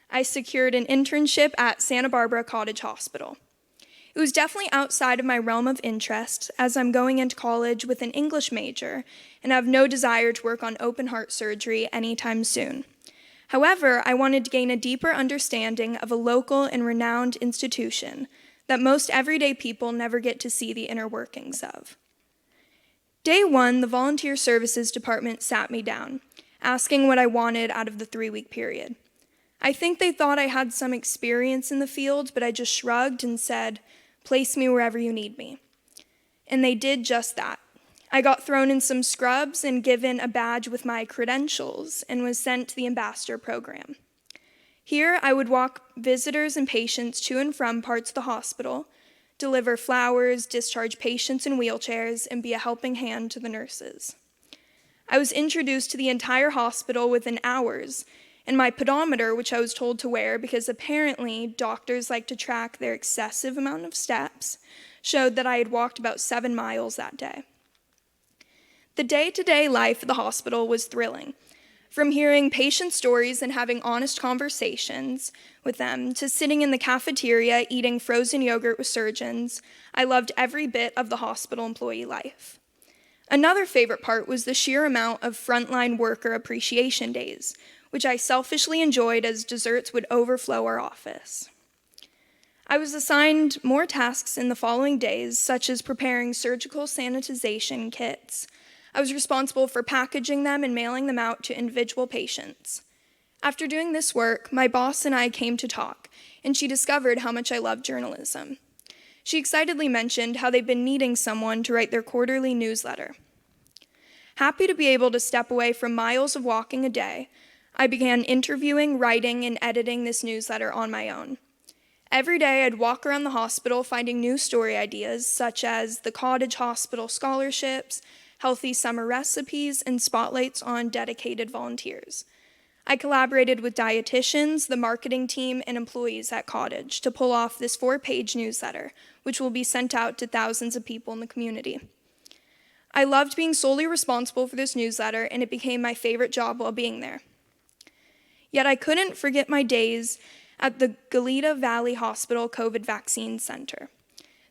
Speaker 10: I secured an internship at Santa Barbara Cottage Hospital. It was definitely outside of my realm of interest, as I'm going into college with an English major and have no desire to work on open heart surgery anytime soon.
Speaker 13: However, I wanted to gain a deeper understanding of a local and renowned institution that most everyday people never get to see the inner workings of. Day one, the Volunteer Services Department sat me down, asking what I wanted out of the 3-week period. I think they thought I had some experience in the field, but I just shrugged and said, "Place me wherever you need me." And they did just that. I got thrown in some scrubs and given a badge with my credentials and was sent to the ambassador program. Here, I would walk visitors and patients to and from parts of the hospital, deliver flowers, discharge patients in wheelchairs, and be a helping hand to the nurses. I was introduced to the entire hospital within hours, and my pedometer, which I was told to wear because apparently doctors like to track their excessive amount of steps, showed that I had walked about 7 miles that day. The day-to-day life at the hospital was thrilling. From hearing patient stories and having honest conversations with them, to sitting in the cafeteria eating frozen yogurt with surgeons, I loved every bit of the hospital employee life. Another favorite part was the sheer amount of frontline worker appreciation days, which I selfishly enjoyed as desserts would overflow our office. I was assigned more tasks in the following days, such as preparing surgical sanitization kits. I was responsible for packaging them and mailing them out to individual patients. After doing this work, my boss and I came to talk, and she discovered how much I loved journalism. She excitedly mentioned how they've been needing someone to write their quarterly newsletter. Happy to be able to step away from miles of walking a day, I began interviewing, writing, and editing this newsletter on my own. Every day, I'd walk around the hospital finding new story ideas, such as the Cottage Hospital scholarships, healthy summer recipes, and spotlights on dedicated volunteers. I collaborated with dietitians, the marketing team, and employees at Cottage to pull off this 4-page newsletter, which will be sent out to thousands of people in the community. I loved being solely responsible for this newsletter, and it became my favorite job while being there. Yet I couldn't forget my days at the Goleta Valley Hospital COVID Vaccine Center.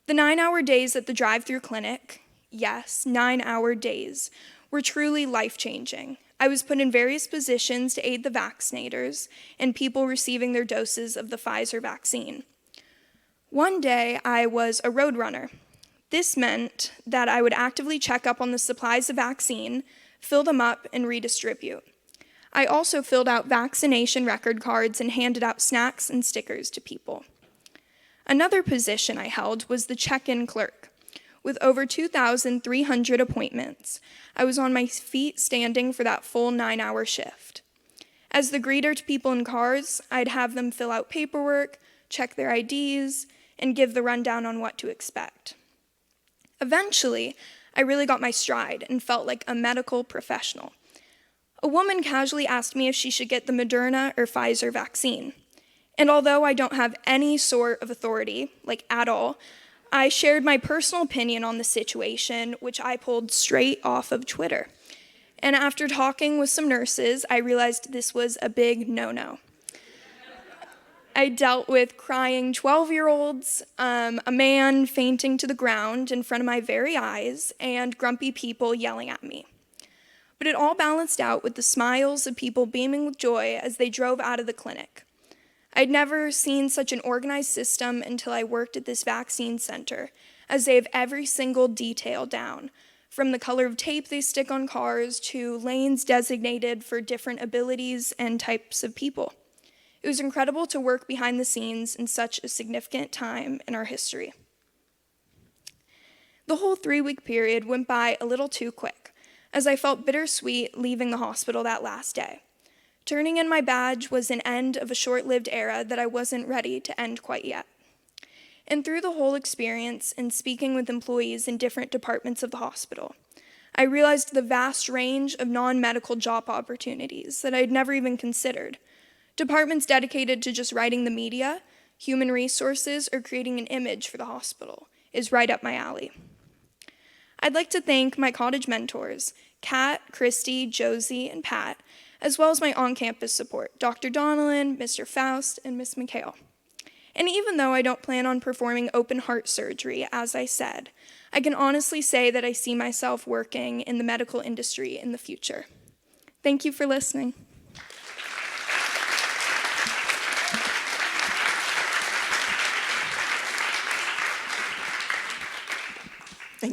Speaker 13: The 9-hour days at the drive-through clinic, yes, 9-hour days, were truly life-changing. I was put in various positions to aid the vaccinators and people receiving their doses of the Pfizer vaccine. One day, I was a road runner. This meant that I would actively check up on the supplies of vaccine, fill them up, and redistribute. I also filled out vaccination record cards and handed out snacks and stickers to people. Another position I held was the check-in clerk. With over 2,300 appointments, I was on my feet standing for that full 9-hour shift. As the greeter to people in cars, I'd have them fill out paperwork, check their IDs, and give the rundown on what to expect. Eventually, I really got my stride and felt like a medical professional. A woman casually asked me if she should get the Moderna or Pfizer vaccine. And although I don't have any sort of authority, like at all, I shared my personal opinion on the situation, which I pulled straight off of Twitter. And after talking with some nurses, I realized this was a big no-no. I dealt with crying 12-year-olds, a man fainting to the ground in front of my very eyes, and grumpy people yelling at me. But it all balanced out with the smiles of people beaming with joy as they drove out of the clinic. I'd never seen such an organized system until I worked at this vaccine center, as they have every single detail down, from the color of tape they stick on cars to lanes designated for different abilities and types of people. It was incredible to work behind the scenes in such a significant time in our history. The whole 3-week period went by a little too quick, as I felt bittersweet leaving the hospital that last day. Turning in my badge was an end of a short-lived era that I wasn't ready to end quite yet. And through the whole experience and speaking with employees in different departments of the hospital, I realized the vast range of non-medical job opportunities that I'd never even considered. Departments dedicated to just writing the media, human resources, or creating an image for the hospital is right up my alley. I'd like to thank my Cottage mentors, Kat, Christy, Josie, and Pat, as well as my on-campus support, Dr. Donnellan, Mr. Faust, and Miss McHale. And even though I don't plan on performing open heart surgery, as I said, I can honestly say that I see myself working in the medical industry in the future. Thank you for listening.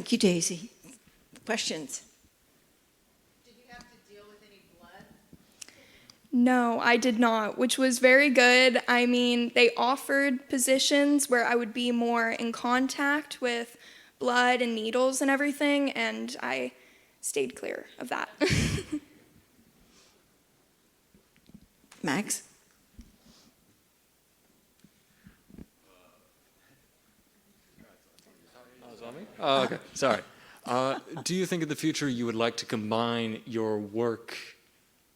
Speaker 1: Thank you, Daisy. Questions?
Speaker 18: Did you have to deal with any blood?
Speaker 13: No, I did not, which was very good. I mean, they offered positions where I would be more in contact with blood and needles and everything, and I stayed clear of that.
Speaker 1: Max?
Speaker 9: Oh, okay, sorry. Do you think in the future you would like to combine your work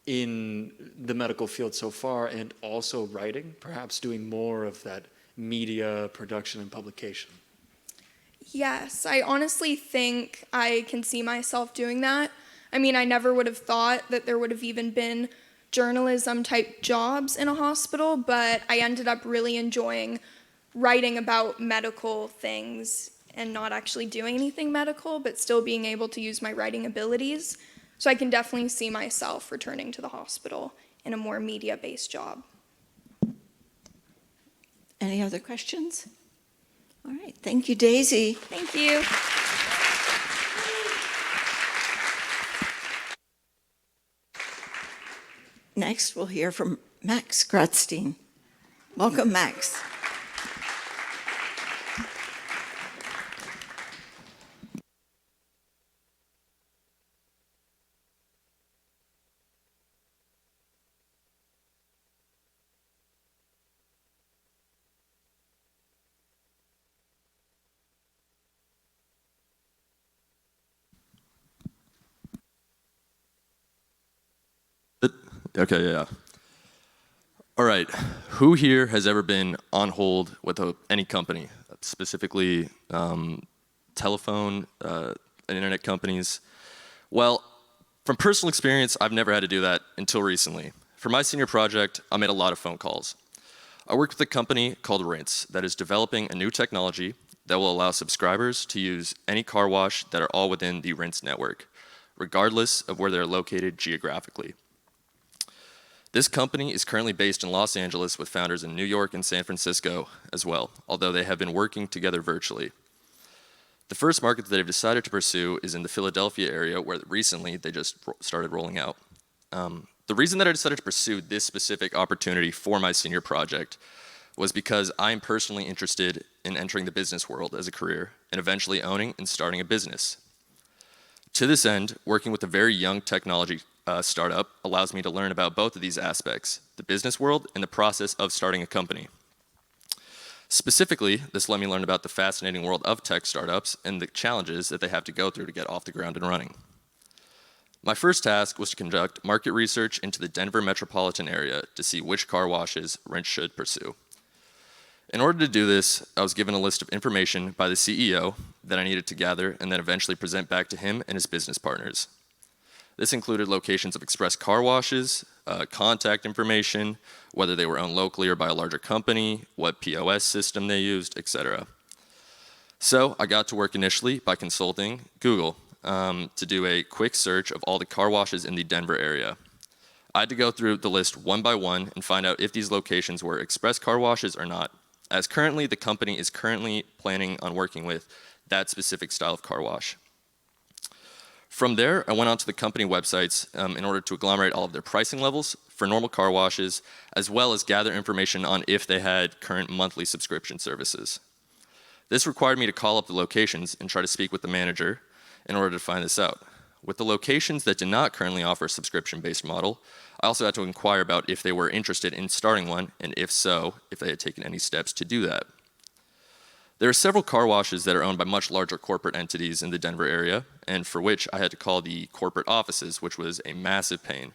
Speaker 9: in the medical field so far and also writing, perhaps doing more of that media production and publication?
Speaker 13: Yes, I honestly think I can see myself doing that. I mean, I never would have thought that there would have even been journalism type jobs in a hospital, but I ended up really enjoying writing about medical things and not actually doing anything medical, but still being able to use my writing abilities. So I can definitely see myself returning to the hospital in a more media-based job.
Speaker 1: Any other questions? All right, thank you, Daisy.
Speaker 13: Thank you.
Speaker 1: Next, we'll hear from Max Grotstein. Welcome, Max.
Speaker 21: Okay, yeah. All right, who here has ever been on hold with any company, specifically telephone and internet companies? Well, from personal experience, I've never had to do that until recently. For my senior project, I made a lot of phone calls. I worked with a company called Rinse that is developing a new technology that will allow subscribers to use any car wash that are all within the Rinse network, regardless of where they're located geographically. This company is currently based in Los Angeles with founders in New York and San Francisco as well, although they have been working together virtually. The first market that they've decided to pursue is in the Philadelphia area, where recently they just started rolling out. The reason that I decided to pursue this specific opportunity for my senior project was because I'm personally interested in entering the business world as a career and eventually owning and starting a business. To this end, working with a very young technology startup allows me to learn about both of these aspects, the business world and the process of starting a company. Specifically, this let me learn about the fascinating world of tech startups and the challenges that they have to go through to get off the ground and running. My first task was to conduct market research into the Denver metropolitan area to see which car washes Rinse should pursue. In order to do this, I was given a list of information by the CEO that I needed to gather and then eventually present back to him and his business partners. This included locations of express car washes, contact information, whether they were owned locally or by a larger company, what POS system they used, etc. So I got to work initially by consulting Google to do a quick search of all the car washes in the Denver area. I had to go through the list one by one and find out if these locations were express car washes or not, as currently the company is currently planning on working with that specific style of car wash. From there, I went onto the company websites in order to agglomerate all of their pricing levels for normal car washes, as well as gather information on if they had current monthly subscription services. This required me to call up the locations and try to speak with the manager in order to find this out. With the locations that did not currently offer a subscription-based model, I also had to inquire about if they were interested in starting one, and if so, if they had taken any steps to do that. There are several car washes that are owned by much larger corporate entities in the Denver area, and for which I had to call the corporate offices, which was a massive pain.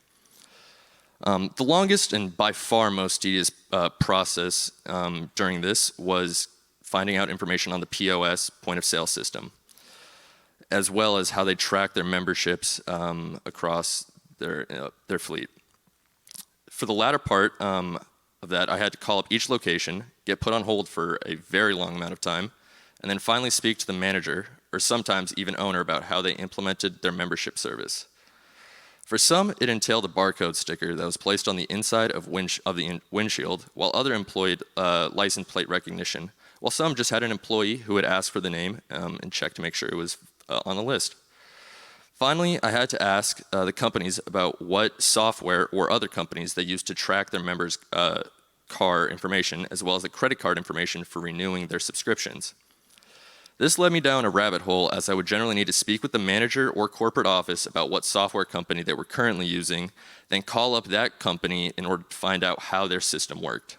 Speaker 21: The longest and by far most tedious process during this was finding out information on the POS, point of sale system, as well as how they track their memberships across their fleet. For the latter part of that, I had to call up each location, get put on hold for a very long amount of time, and then finally speak to the manager, or sometimes even owner, about how they implemented their membership service. For some, it entailed a barcode sticker that was placed on the inside of the windshield, while other employed license plate recognition, while some just had an employee who would ask for the name and check to make sure it was on the list. Finally, I had to ask the companies about what software or other companies they use to track their members' car information, as well as the credit card information for renewing their subscriptions. This led me down a rabbit hole, as I would generally need to speak with the manager or corporate office about what software company they were currently using, then call up that company in order to find out how their system worked.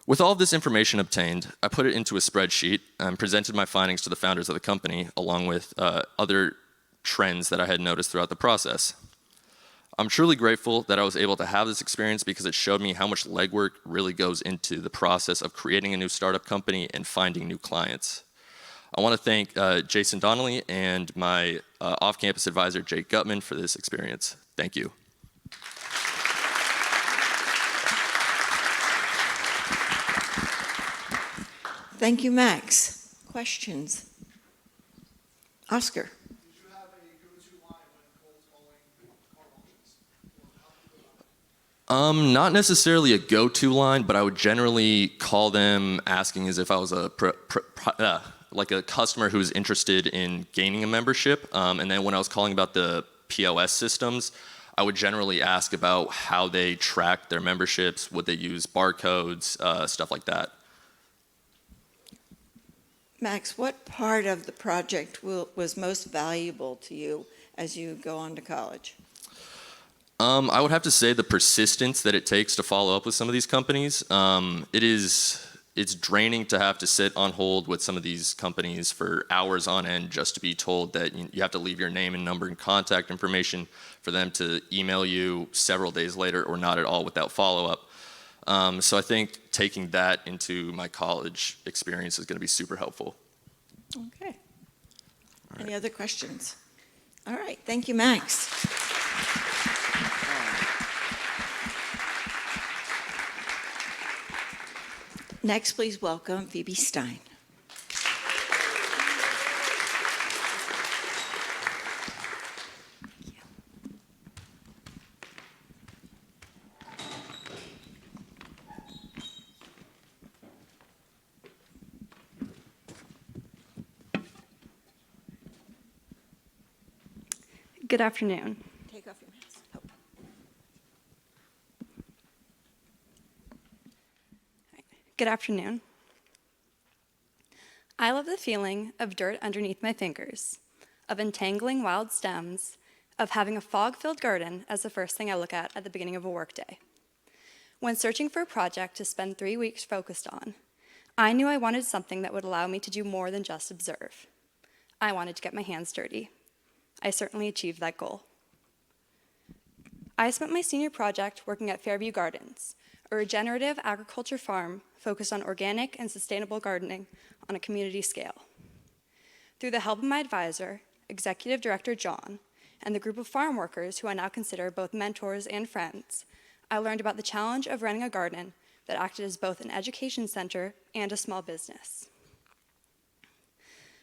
Speaker 21: With all of this information obtained, I put it into a spreadsheet and presented my findings to the founders of the company, along with other trends that I had noticed throughout the process. I'm truly grateful that I was able to have this experience because it showed me how much legwork really goes into the process of creating a new startup company and finding new clients. I want to thank Jason Donnelly and my off-campus advisor, Jake Gutman, for this experience. Thank you.
Speaker 1: Thank you, Max. Questions? Oscar.
Speaker 21: Not necessarily a go-to line, but I would generally call them asking as if I was like a customer who's interested in gaining a membership. And then when I was calling about the POS systems, I would generally ask about how they track their memberships, would they use barcodes, stuff like that.
Speaker 1: Max, what part of the project was most valuable to you as you go on to college?
Speaker 21: I would have to say the persistence that it takes to follow up with some of these companies. It's draining to have to sit on hold with some of these companies for hours on end just to be told that you have to leave your name and number and contact information for them to email you several days later or not at all without follow-up. So I think taking that into my college experience is going to be super helpful.
Speaker 1: Okay. Any other questions? All right. Thank you, Max. Next, please welcome Phoebe Stein.
Speaker 4: Good afternoon.
Speaker 1: Take off your mask. Oh.
Speaker 4: Good afternoon. I love the feeling of dirt underneath my fingers, of entangling wild stems, of having a fog-filled garden as the first thing I look at the beginning of a workday. When searching for a project to spend 3 weeks focused on, I knew I wanted something that would allow me to do more than just observe. I wanted to get my hands dirty. I certainly achieved that goal. I spent my senior project working at Fairview Gardens, a regenerative agriculture farm focused on organic and sustainable gardening on a community scale. Through the help of my advisor, Executive Director John, and the group of farm workers who I now consider both mentors and friends, I learned about the challenge of running a garden that acted as both an education center and a small business.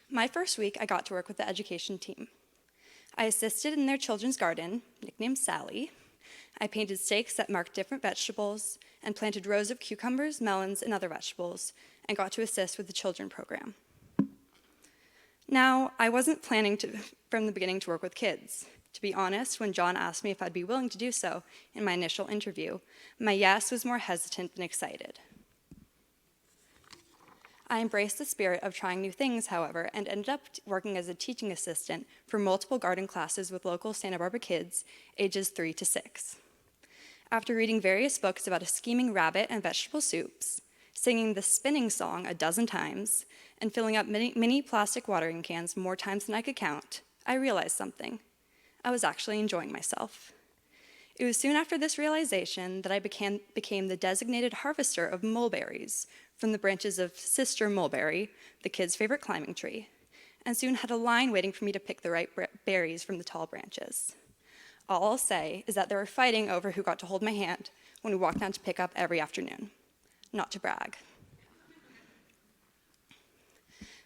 Speaker 4: My first week, I got to work with the education team. I assisted in their children's garden, nicknamed Sally. I painted stakes that marked different vegetables and planted rows of cucumbers, melons, and other vegetables, and got to assist with the children program. Now, I wasn't planning from the beginning to work with kids. To be honest, when John asked me if I'd be willing to do so in my initial interview, my yes was more hesitant than excited. I embraced the spirit of trying new things, however, and ended up working as a teaching assistant for multiple garden classes with local Santa Barbara kids, ages 3 to 6. After reading various books about a scheming rabbit and vegetable soups, singing the spinning song a dozen times, and filling up mini plastic watering cans more times than I could count, I realized something. I was actually enjoying myself. It was soon after this realization that I became the designated harvester of mulberries from the branches of Sister Mulberry, the kids' favorite climbing tree, and soon had a line waiting for me to pick the right berries from the tall branches. All I'll say is that they were fighting over who got to hold my hand when we walked down to pick up every afternoon. Not to brag.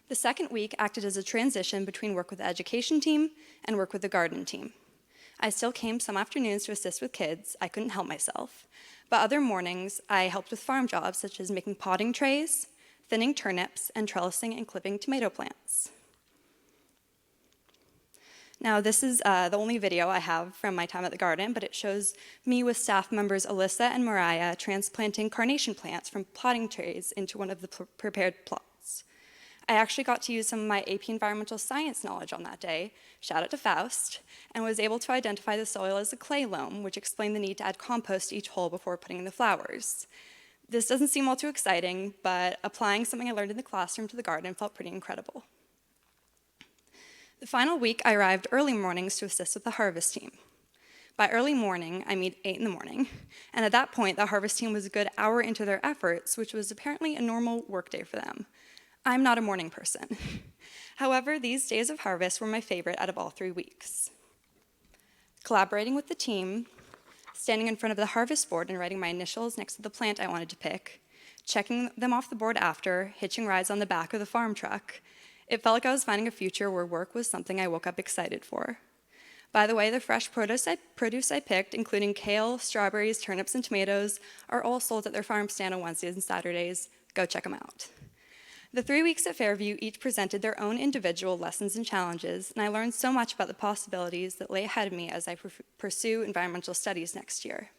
Speaker 4: The second week acted as a transition between work with the education team and work with the garden team. I still came some afternoons to assist with kids. I couldn't help myself. But other mornings, I helped with farm jobs such as making potting trays, thinning turnips, and trellising and clipping tomato plants. Now, this is the only video I have from my time at the garden, but it shows me with staff members Alyssa and Mariah transplanting carnation plants from potting trays into one of the prepared plots. I actually got to use some of my AP Environmental Science knowledge on that day, shout out to Faust, and was able to identify the soil as a clay loam, which explained the need to add compost to each hole before putting in the flowers. This doesn't seem all too exciting, but applying something I learned in the classroom to the garden felt pretty incredible. The final week, I arrived early mornings to assist with the harvest team. By early morning, I mean 8 in the morning, and at that point, the harvest team was a good hour into their efforts, which was apparently a normal workday for them. I'm not a morning person. However, these days of harvest were my favorite out of all 3 weeks. Collaborating with the team, standing in front of the harvest board and writing my initials next to the plant I wanted to pick, checking them off the board after, hitching rides on the back of the farm truck, it felt like I was finding a future where work was something I woke up excited for. By the way, the fresh produce I picked, including kale, strawberries, turnips, and tomatoes, are all sold at their farm stand on Wednesdays and Saturdays. Go check them out. The 3 weeks at Fairview each presented their own individual lessons and challenges, and I learned so much about the possibilities that lay ahead of me as I pursue environmental studies next year.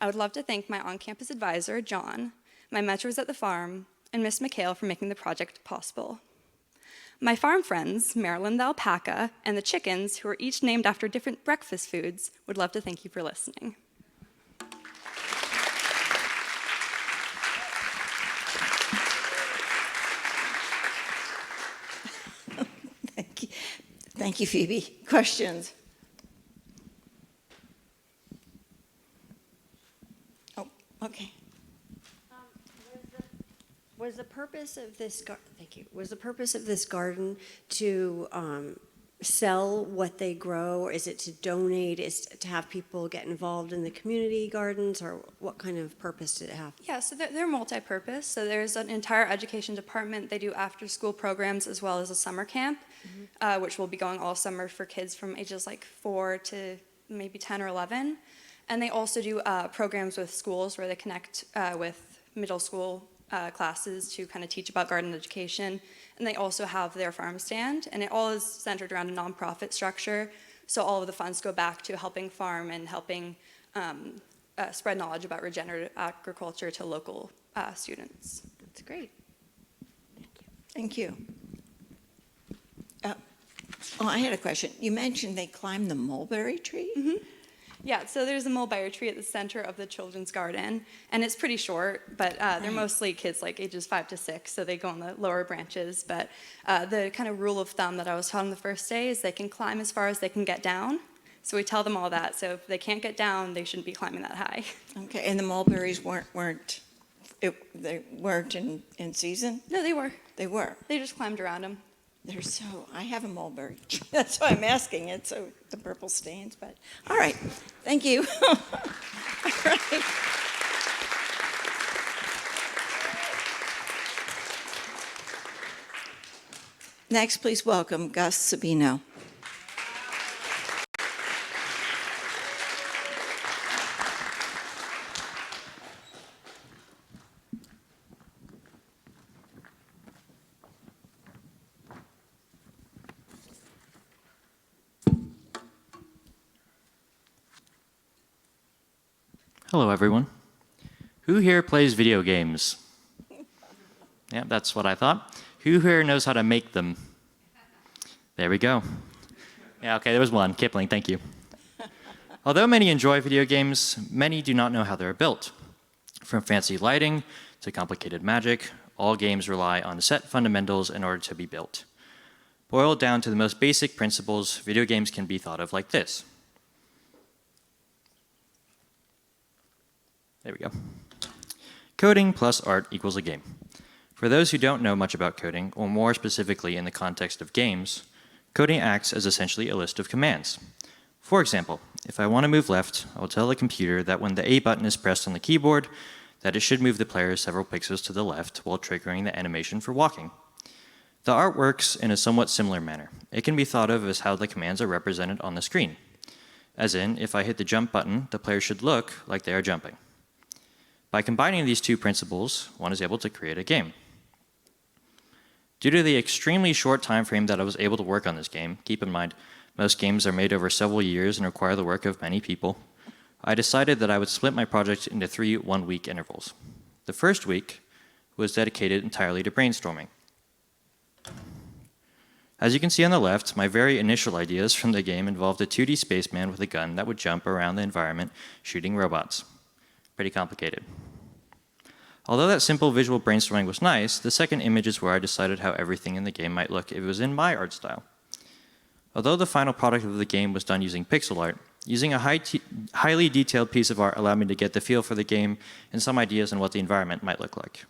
Speaker 4: I would love to thank my on-campus advisor, John, my mentors at the farm, and Miss McHale for making the project possible. My farm friends, Marilyn the alpaca, and the chickens, who are each named after different breakfast foods, would love to thank you for listening.
Speaker 1: Thank you. Thank you, Phoebe. Questions? Oh, okay.
Speaker 2: Was the purpose of this Was the purpose of this garden to sell what they grow, or is it to donate? Is it to have people get involved in the community gardens, or what kind of purpose did it have?
Speaker 4: Yeah, so they're multi-purpose. So there's an entire education department. They do after-school programs as well as a summer camp, which will be going all summer for kids from ages like 4 to maybe 10 or 11. And they also do programs with schools where they connect with middle school classes to kind of teach about garden education. And they also have their farm stand, and it all is centered around a nonprofit structure. So all of the funds go back to helping farm and helping spread knowledge about regenerative agriculture to local students.
Speaker 2: That's great.
Speaker 1: Thank you. I had a question. You mentioned they climbed the mulberry tree?
Speaker 4: Mm-hmm. Yeah, so there's a mulberry tree at the center of the children's garden, and it's pretty short, but they're mostly kids like ages 5 to 6, so they go on the lower branches. But the kind of rule of thumb that I was taught on the first day is they can climb as far as they can get down. So we tell them all that. So if they can't get down, they shouldn't be climbing that high.
Speaker 1: Okay, and the mulberries weren't in season?
Speaker 4: No, they were.
Speaker 1: They were.
Speaker 4: They just climbed around them.
Speaker 1: I have a mulberry. That's why I'm asking it, so the purple stains, but, all right, thank you. All right. Next, please welcome Gus Sabino.
Speaker 22: Hello, everyone. Who here plays video games? Yeah, that's what I thought. Who here knows how to make them? There we go. Yeah, okay, there was one. Kipling, thank you. Although many enjoy video games, many do not know how they're built. From fancy lighting to complicated magic, all games rely on set fundamentals in order to be built. Boiled down to the most basic principles, video games can be thought of like this. There we go. Coding plus art equals a game. For those who don't know much about coding, or more specifically in the context of games, coding acts as essentially a list of commands. For example, if I want to move left, I will tell the computer that when the A button is pressed on the keyboard, that it should move the player several pixels to the left while triggering the animation for walking. The art works in a somewhat similar manner. It can be thought of as how the commands are represented on the screen. As in, if I hit the jump button, the player should look like they are jumping. By combining these two principles, one is able to create a game. Due to the extremely short time frame that I was able to work on this game, keep in mind, Most games are made over several years and require the work of many people. I decided that I would split my project into 3 one-week intervals. The first week was dedicated entirely to brainstorming. As you can see on the left, my very initial ideas from the game involved a 2D spaceman with a gun that would jump around the environment shooting robots. Pretty complicated. Although that simple visual brainstorming was nice, the second image is where I decided how everything in the game might look if it was in my art style. Although the final product of the game was done using pixel art, using a highly detailed piece of art allowed me to get the feel for the game and some ideas on what the environment might look like.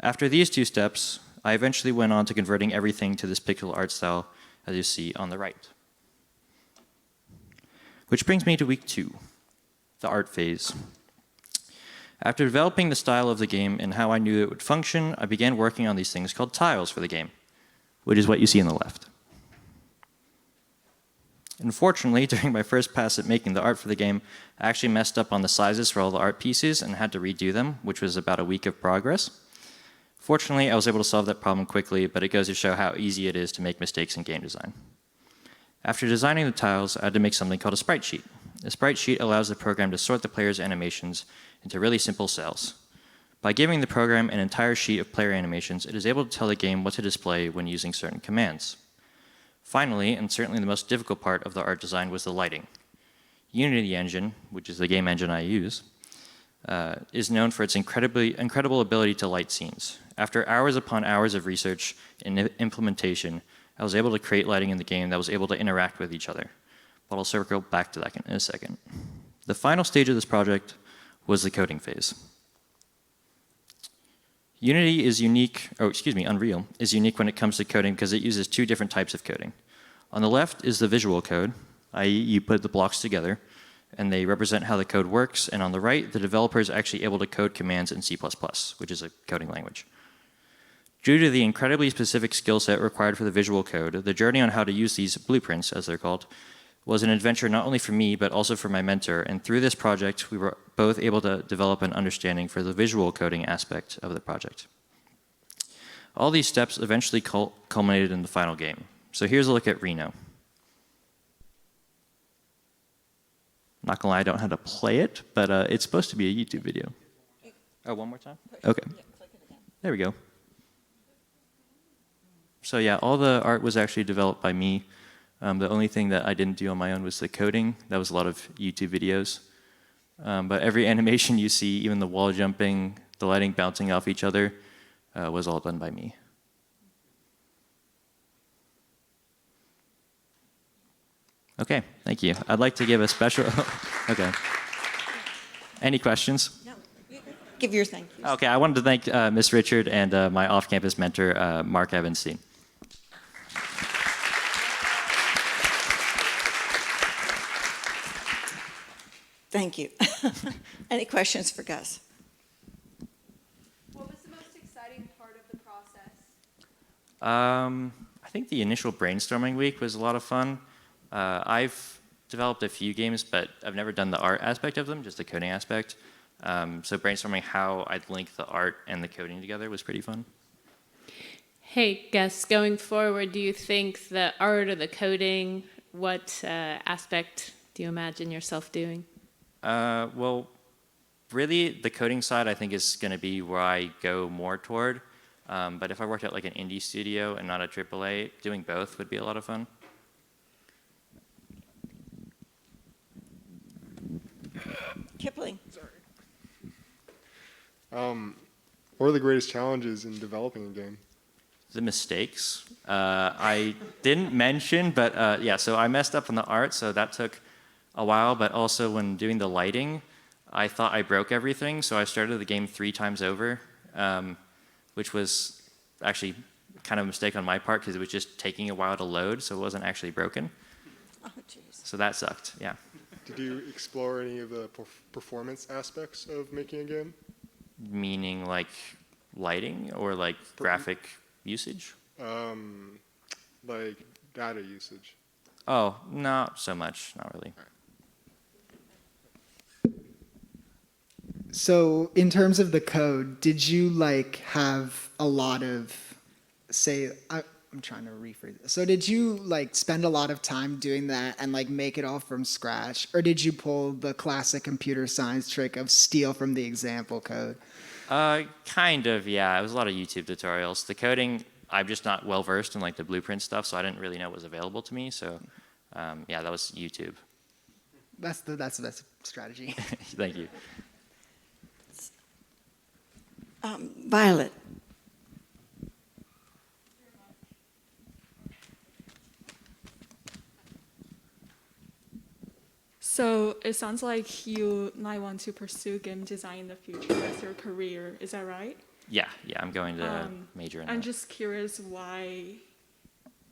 Speaker 22: After these 2 steps, I eventually went on to converting everything to this pixel art style, as you see on the right. Which brings me to week 2, the art phase. After developing the style of the game and how I knew it would function, I began working on these things called tiles for the game, which is what you see on the left. Unfortunately, during my first pass at making the art for the game, I actually messed up on the sizes for all the art pieces and had to redo them, which was about a week of progress. Fortunately, I was able to solve that problem quickly, but it goes to show how easy it is to make mistakes in game design. After designing the tiles, I had to make something called a sprite sheet. A sprite sheet allows the program to sort the player's animations into really simple cells. By giving the program an entire sheet of player animations, it is able to tell the game what to display when using certain commands. Finally, and certainly the most difficult part of the art design, was the lighting. Unity Engine, which is the game engine I use, is known for its incredible ability to light scenes. After hours upon hours of research and implementation, I was able to create lighting in the game that was able to interact with each other. But I'll circle back to that in a second. The final stage of this project was the coding phase. Unreal is unique when it comes to coding because it uses 2 different types of coding. On the left is the visual code, i.e. you put the blocks together, and they represent how the code works, and on the right, the developer is actually able to code commands in C++, which is a coding language. Due to the incredibly specific skill set required for the visual code, the journey on how to use these blueprints, as they're called, was an adventure not only for me, but also for my mentor, and through this project, we were both able to develop an understanding for the visual coding aspect of the project. All these steps eventually culminated in the final game. So here's a look at Reno. Not gonna lie, I don't know how to play it, but it's supposed to be a YouTube video. Oh, one more time? Okay. There we go. So yeah, all the art was actually developed by me. The only thing that I didn't do on my own was the coding. That was a lot of YouTube videos. But every animation you see, even the wall jumping, the lighting bouncing off each other, was all done by me. Okay, thank you. I'd like to give a special, okay. Any questions?
Speaker 1: No, give your thank you.
Speaker 22: Okay, I wanted to thank Ms. Richard and my off-campus mentor, Mark Evanstein.
Speaker 1: Thank you. Any questions for Gus?
Speaker 13: What was the most exciting part of the process?
Speaker 22: I think the initial brainstorming week was a lot of fun. I've developed a few games, but I've never done the art aspect of them, just the coding aspect. So brainstorming how I'd link the art and the coding together was pretty fun.
Speaker 18: Hey, Gus, going forward, do you think the art or the coding, what aspect do you imagine yourself doing?
Speaker 22: Well, really, the coding side I think is going to be where I go more toward. But if I worked at like an indie studio and not a AAA, doing both would be a lot of fun.
Speaker 1: Kipling.
Speaker 6: What are the greatest challenges in developing a game?
Speaker 22: The mistakes. I didn't mention, but yeah, so I messed up on the art, so that took a while, but also when doing the lighting, I thought I broke everything, so I started the game 3 times over, which was actually kind of a mistake on my part because it was just taking a while to load, so it wasn't actually broken.
Speaker 1: Oh, jeez.
Speaker 22: So that sucked, yeah.
Speaker 6: Did you explore any of the performance aspects of making a game?
Speaker 22: Meaning like lighting or like graphic usage?
Speaker 6: Like data usage.
Speaker 22: Oh, not so much, not really.
Speaker 8: So in terms of the code, did you like have a lot of, say,
Speaker 5: I'm trying to rephrase this. So did you like spend a lot of time doing that and like make it all from scratch? Or did you pull the classic computer science trick of steal from the example code?
Speaker 22: Kind of, yeah. It was a lot of YouTube tutorials. The coding, I'm just not well versed in like the blueprint stuff, so I didn't really know what was available to me. So, yeah, that was YouTube.
Speaker 5: That's the best strategy.
Speaker 22: Thank you.
Speaker 1: Violet.
Speaker 8: So it sounds like you might want to pursue game design in the future as your career. Is that right?
Speaker 22: Yeah, I'm going to major in
Speaker 8: I'm
Speaker 22: that.
Speaker 8: just curious why,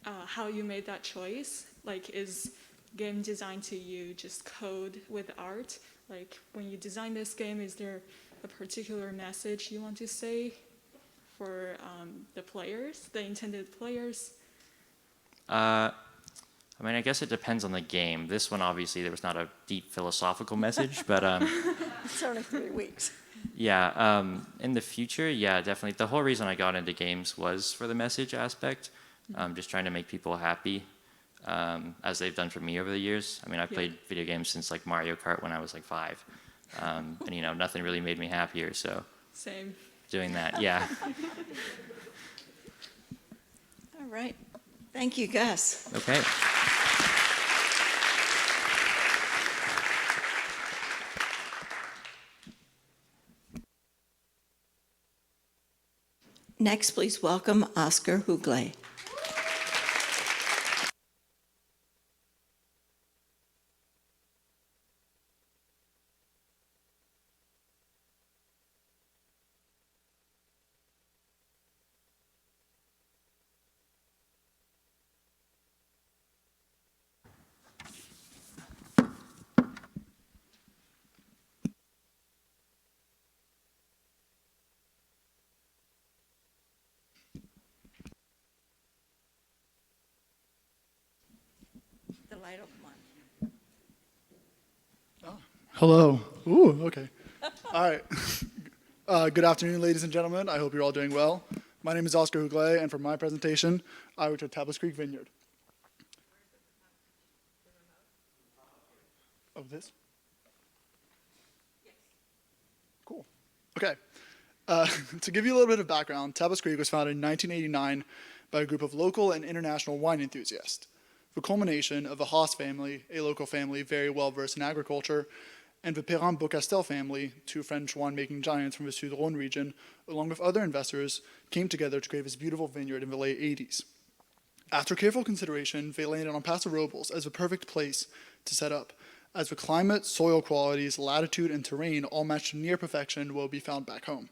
Speaker 8: how you made that choice. Like, is game design to you just code with art? Like, when you design this game, is there a particular message you want to say for the players, the intended players?
Speaker 22: I mean, I guess it depends on the game. This one, obviously, there was not a deep philosophical message, but
Speaker 1: It's only 3 weeks.
Speaker 22: yeah, in the future, yeah, definitely. The whole reason I got into games was for the message aspect, just trying to make people happy, as they've done for me over the years. I mean, I've played video games since like Mario Kart when I was like 5, and you know, nothing really made me happier. So,
Speaker 8: Same.
Speaker 22: doing that, yeah.
Speaker 1: All right. Thank you, Gus.
Speaker 22: Okay.
Speaker 1: Next, please welcome Oscar Hugle. The light will come on.
Speaker 23: Hello. Ooh, okay. All right. Good afternoon, ladies and gentlemen. I hope you're all doing well. My name is Oscar Hugle, and for my presentation, I worked at Tablas Creek Vineyard. Oh, this? Cool. Okay. To give you a little bit of background, Tablas Creek was founded in 1989 by a group of local and international wine enthusiasts. The culmination of the Haas family, a local family very well versed in agriculture, and the Perrin-Beaucastel family, two French winemaking giants from the Sud-Rhône region, along with other investors, came together to create this beautiful vineyard in the late 80s. After careful consideration, they landed on Paso Robles as the perfect place to set up, as the climate, soil qualities, latitude, and terrain all matched near perfection will be found back home.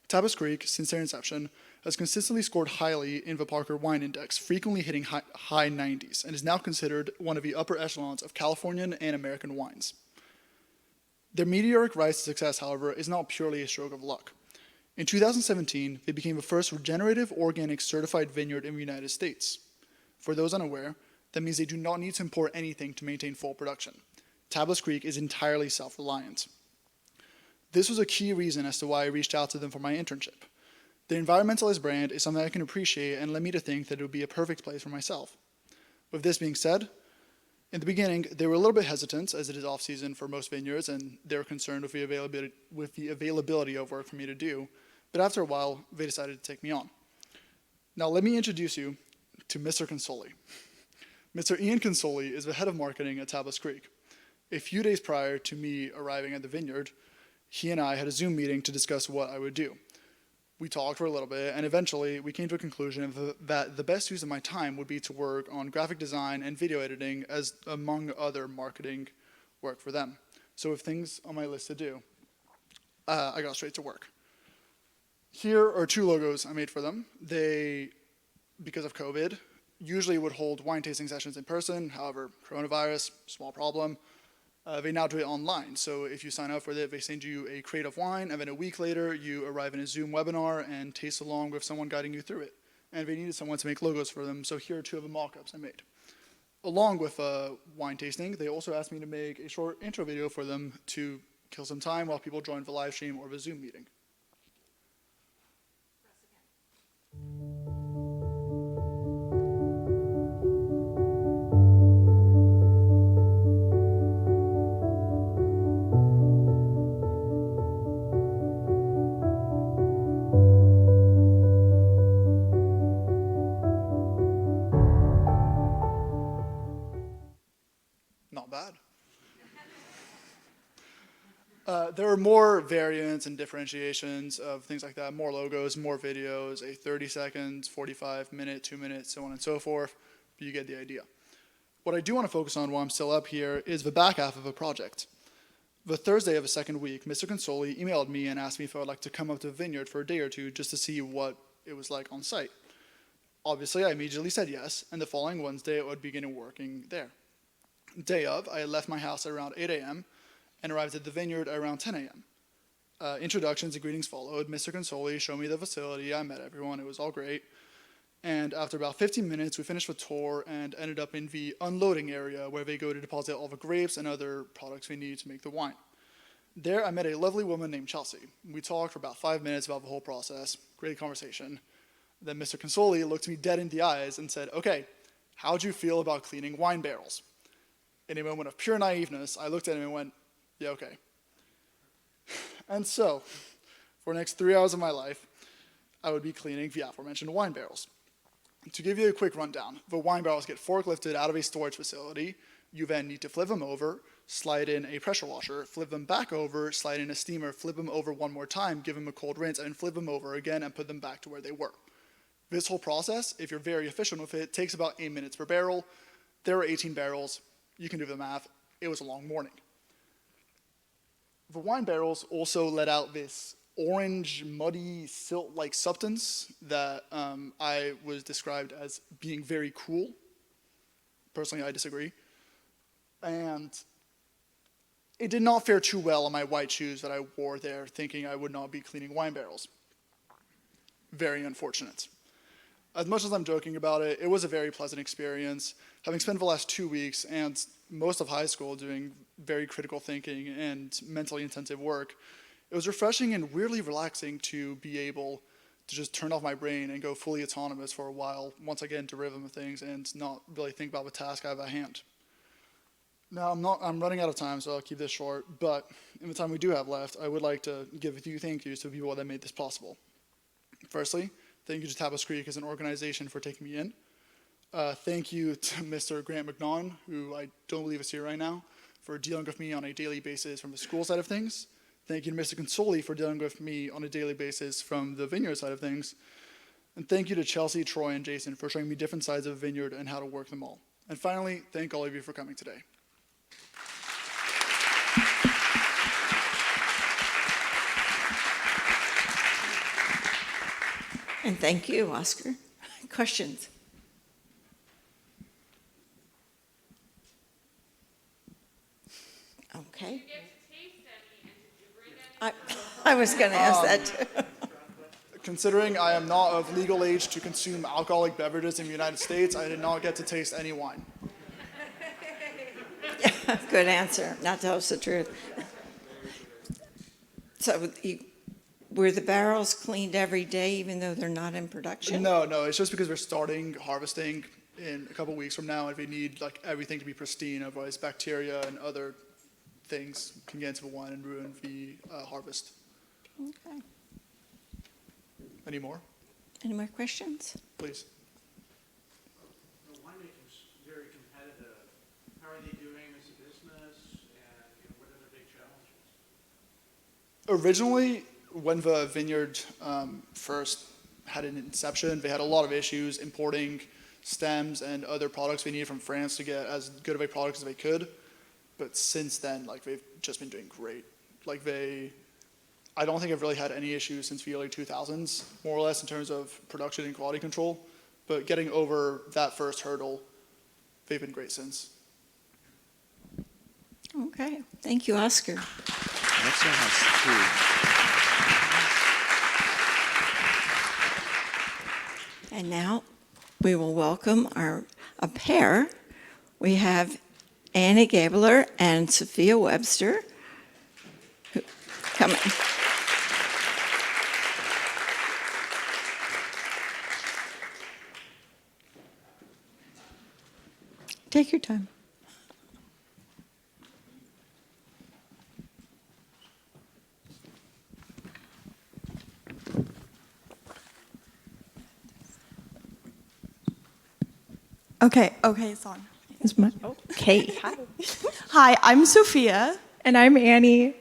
Speaker 23: Tabas Creek, since their inception, has consistently scored highly in the Parker Wine Index, frequently hitting high 90s, and is now considered one of the upper echelons of Californian and American wines. Their meteoric rise to success, however, is not purely a stroke of luck. In 2017, they became the first regenerative organic certified vineyard in the United States. For those unaware, that means they do not need to import anything to maintain full production. Tablas Creek is entirely self-reliant. This was a key reason as to why I reached out to them for my internship. Their environmentalist brand is something I can appreciate and led me to think that it would be a perfect place for myself. With this being said, in the beginning, they were a little bit hesitant, as it is off-season for most vineyards, and they were concerned with the availability of work for me to do. But after a while, they decided to take me on. Now, let me introduce you to Mr. Consoli. Mr. Ian Consoli is the head of marketing at Tablas Creek. A few days prior to me arriving at the vineyard, he and I had a Zoom meeting to discuss what I would do. We talked for a little bit, and eventually we came to a conclusion that the best use of my time would be to work on graphic design and video editing, as among other marketing work for them. So with things on my list to do, I got straight to work. Here are two logos I made for them. They, because of COVID, usually would hold wine tasting sessions in person. However, coronavirus, small problem. They now do it online. So if you sign up for it, they send you a crate of wine, and then a week later, you arrive in a Zoom webinar and taste along with someone guiding you through it. And they needed someone to make logos for them, so here are two of the mock-ups I made. Along with wine tasting, they also asked me to make a short intro video for them to kill some time while people joined the live stream or the Zoom meeting. There are more variants and differentiations of things like that, more logos, more videos, a 30 seconds, 45 minute, 2 minutes, so on and so forth, but you get the idea. What I do want to focus on while I'm still up here is the back half of a project. The Thursday of the second week, Mr. Consoli emailed me and asked me if I would like to come up to the vineyard for a day or two just to see what it was like on site. Obviously, I immediately said yes, and the following Wednesday I would begin working there. Day of, I left my house at around 8 a.m. and arrived at the vineyard at around 10 a.m. Introductions and greetings followed. Mr. Consoli showed me the facility. I met everyone. It was all great. And after about 15 minutes, we finished the tour and ended up in the unloading area where they go to deposit all the grapes and other products we need to make the wine. There, I met a lovely woman named Chelsea. We talked for about 5 minutes about the whole process. Great conversation. Then Mr. Consoli looked me dead in the eyes and said, "Okay, how'd you feel about cleaning wine barrels?" In a moment of pure naiveness, I looked at him and went, "Yeah, okay." And so, for the next 3 hours of my life, I would be cleaning the aforementioned wine barrels. To give you a quick rundown, the wine barrels get forklifted out of a storage facility. You then need to flip them over, slide in a pressure washer, flip them back over, slide in a steamer, flip them over one more time, give them a cold rinse, and flip them over again and put them back to where they were. This whole process, if you're very efficient with it, takes about 8 minutes per barrel. There were 18 barrels. You can do the math. It was a long morning. The wine barrels also let out this orange, muddy, silt-like substance that I was described as being very cool. Personally, I disagree. And it did not fare too well on my white shoes that I wore there, thinking I would not be cleaning wine barrels. Very unfortunate. As much as I'm joking about it, it was a very pleasant experience. Having spent the last 2 weeks and most of high school doing very critical thinking and mentally intensive work, it was refreshing and weirdly relaxing to be able to just turn off my brain and go fully autonomous for a while once I get into rhythm of things and not really think about the task I have at hand. Now, I'm running out of time, so I'll keep this short, but in the time we do have left, I would like to give a few thank yous to the people that made this possible. Firstly, thank you to Tapas Creek as an organization for taking me in. Thank you to Mr. Grant McNaughton, who I don't believe is here right now, for dealing with me on a daily basis from the school side of things. Thank you to Mr. Consoli for dealing with me on a daily basis from the vineyard side of things. And thank you to Chelsea, Troy, and Jason for showing me different sides of a vineyard and how to work them all. And finally, thank all of you for coming today.
Speaker 1: And thank you, Oscar. Questions? Okay. I was going to ask that too.
Speaker 23: Considering I am not of legal age to consume alcoholic beverages in the United States, I did not get to taste any wine.
Speaker 1: Good answer. Not tell us the truth. So were the barrels cleaned every day even though they're not in production?
Speaker 23: No, it's just because we're starting harvesting in a couple weeks from now and we need like everything to be pristine, otherwise bacteria and other things can get into the wine and ruin the harvest.
Speaker 1: Okay.
Speaker 23: Any more?
Speaker 1: Any more questions?
Speaker 23: Please.
Speaker 3: The winemaking's very competitive. How are they doing as a business, and what are the big challenges?
Speaker 23: Originally, when the vineyard first had an inception, they had a lot of issues importing stems and other products they needed from France to get as good of a product as they could. But since then, like, they've just been doing great. Like, I don't think I've really had any issues since the early 2000s, more or less, in terms of production and quality control. But getting over that first hurdle, they've been great since.
Speaker 1: Okay. Thank you, Oscar.
Speaker 7: Next one has two.
Speaker 1: And now we will welcome a pair. We have Annie Gabler and Sophia Webster coming. Take your time.
Speaker 11: Okay, it's on.
Speaker 1: It's my,
Speaker 11: Okay. Hi, I'm Sophia. And I'm Annie.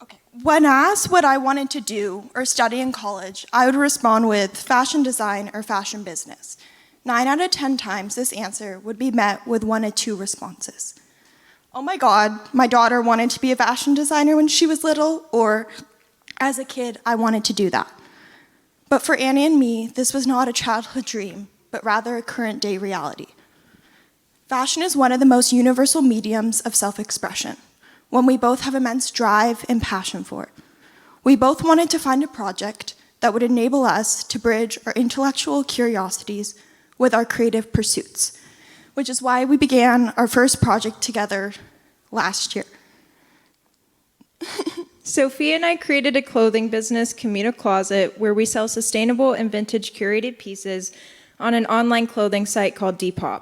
Speaker 11: Okay. When asked what I wanted to do or study in college, I would respond with fashion design or fashion business. 9 out of 10 times, this answer would be met with 1 of 2 responses. Oh my God, my daughter wanted to be a fashion designer when she was little, or as a kid, I wanted to do that. But for Annie and me, this was not a childhood dream, but rather a current day reality. Fashion is one of the most universal mediums of self-expression, one we both have immense drive and passion for. We both wanted to find a project that would enable us to bridge our intellectual curiosities with our creative pursuits, which is why we began our first project together last year.
Speaker 12: Sophia and I created a clothing business, Communal Closet, where we sell sustainable and vintage curated pieces on an online clothing site called Depop.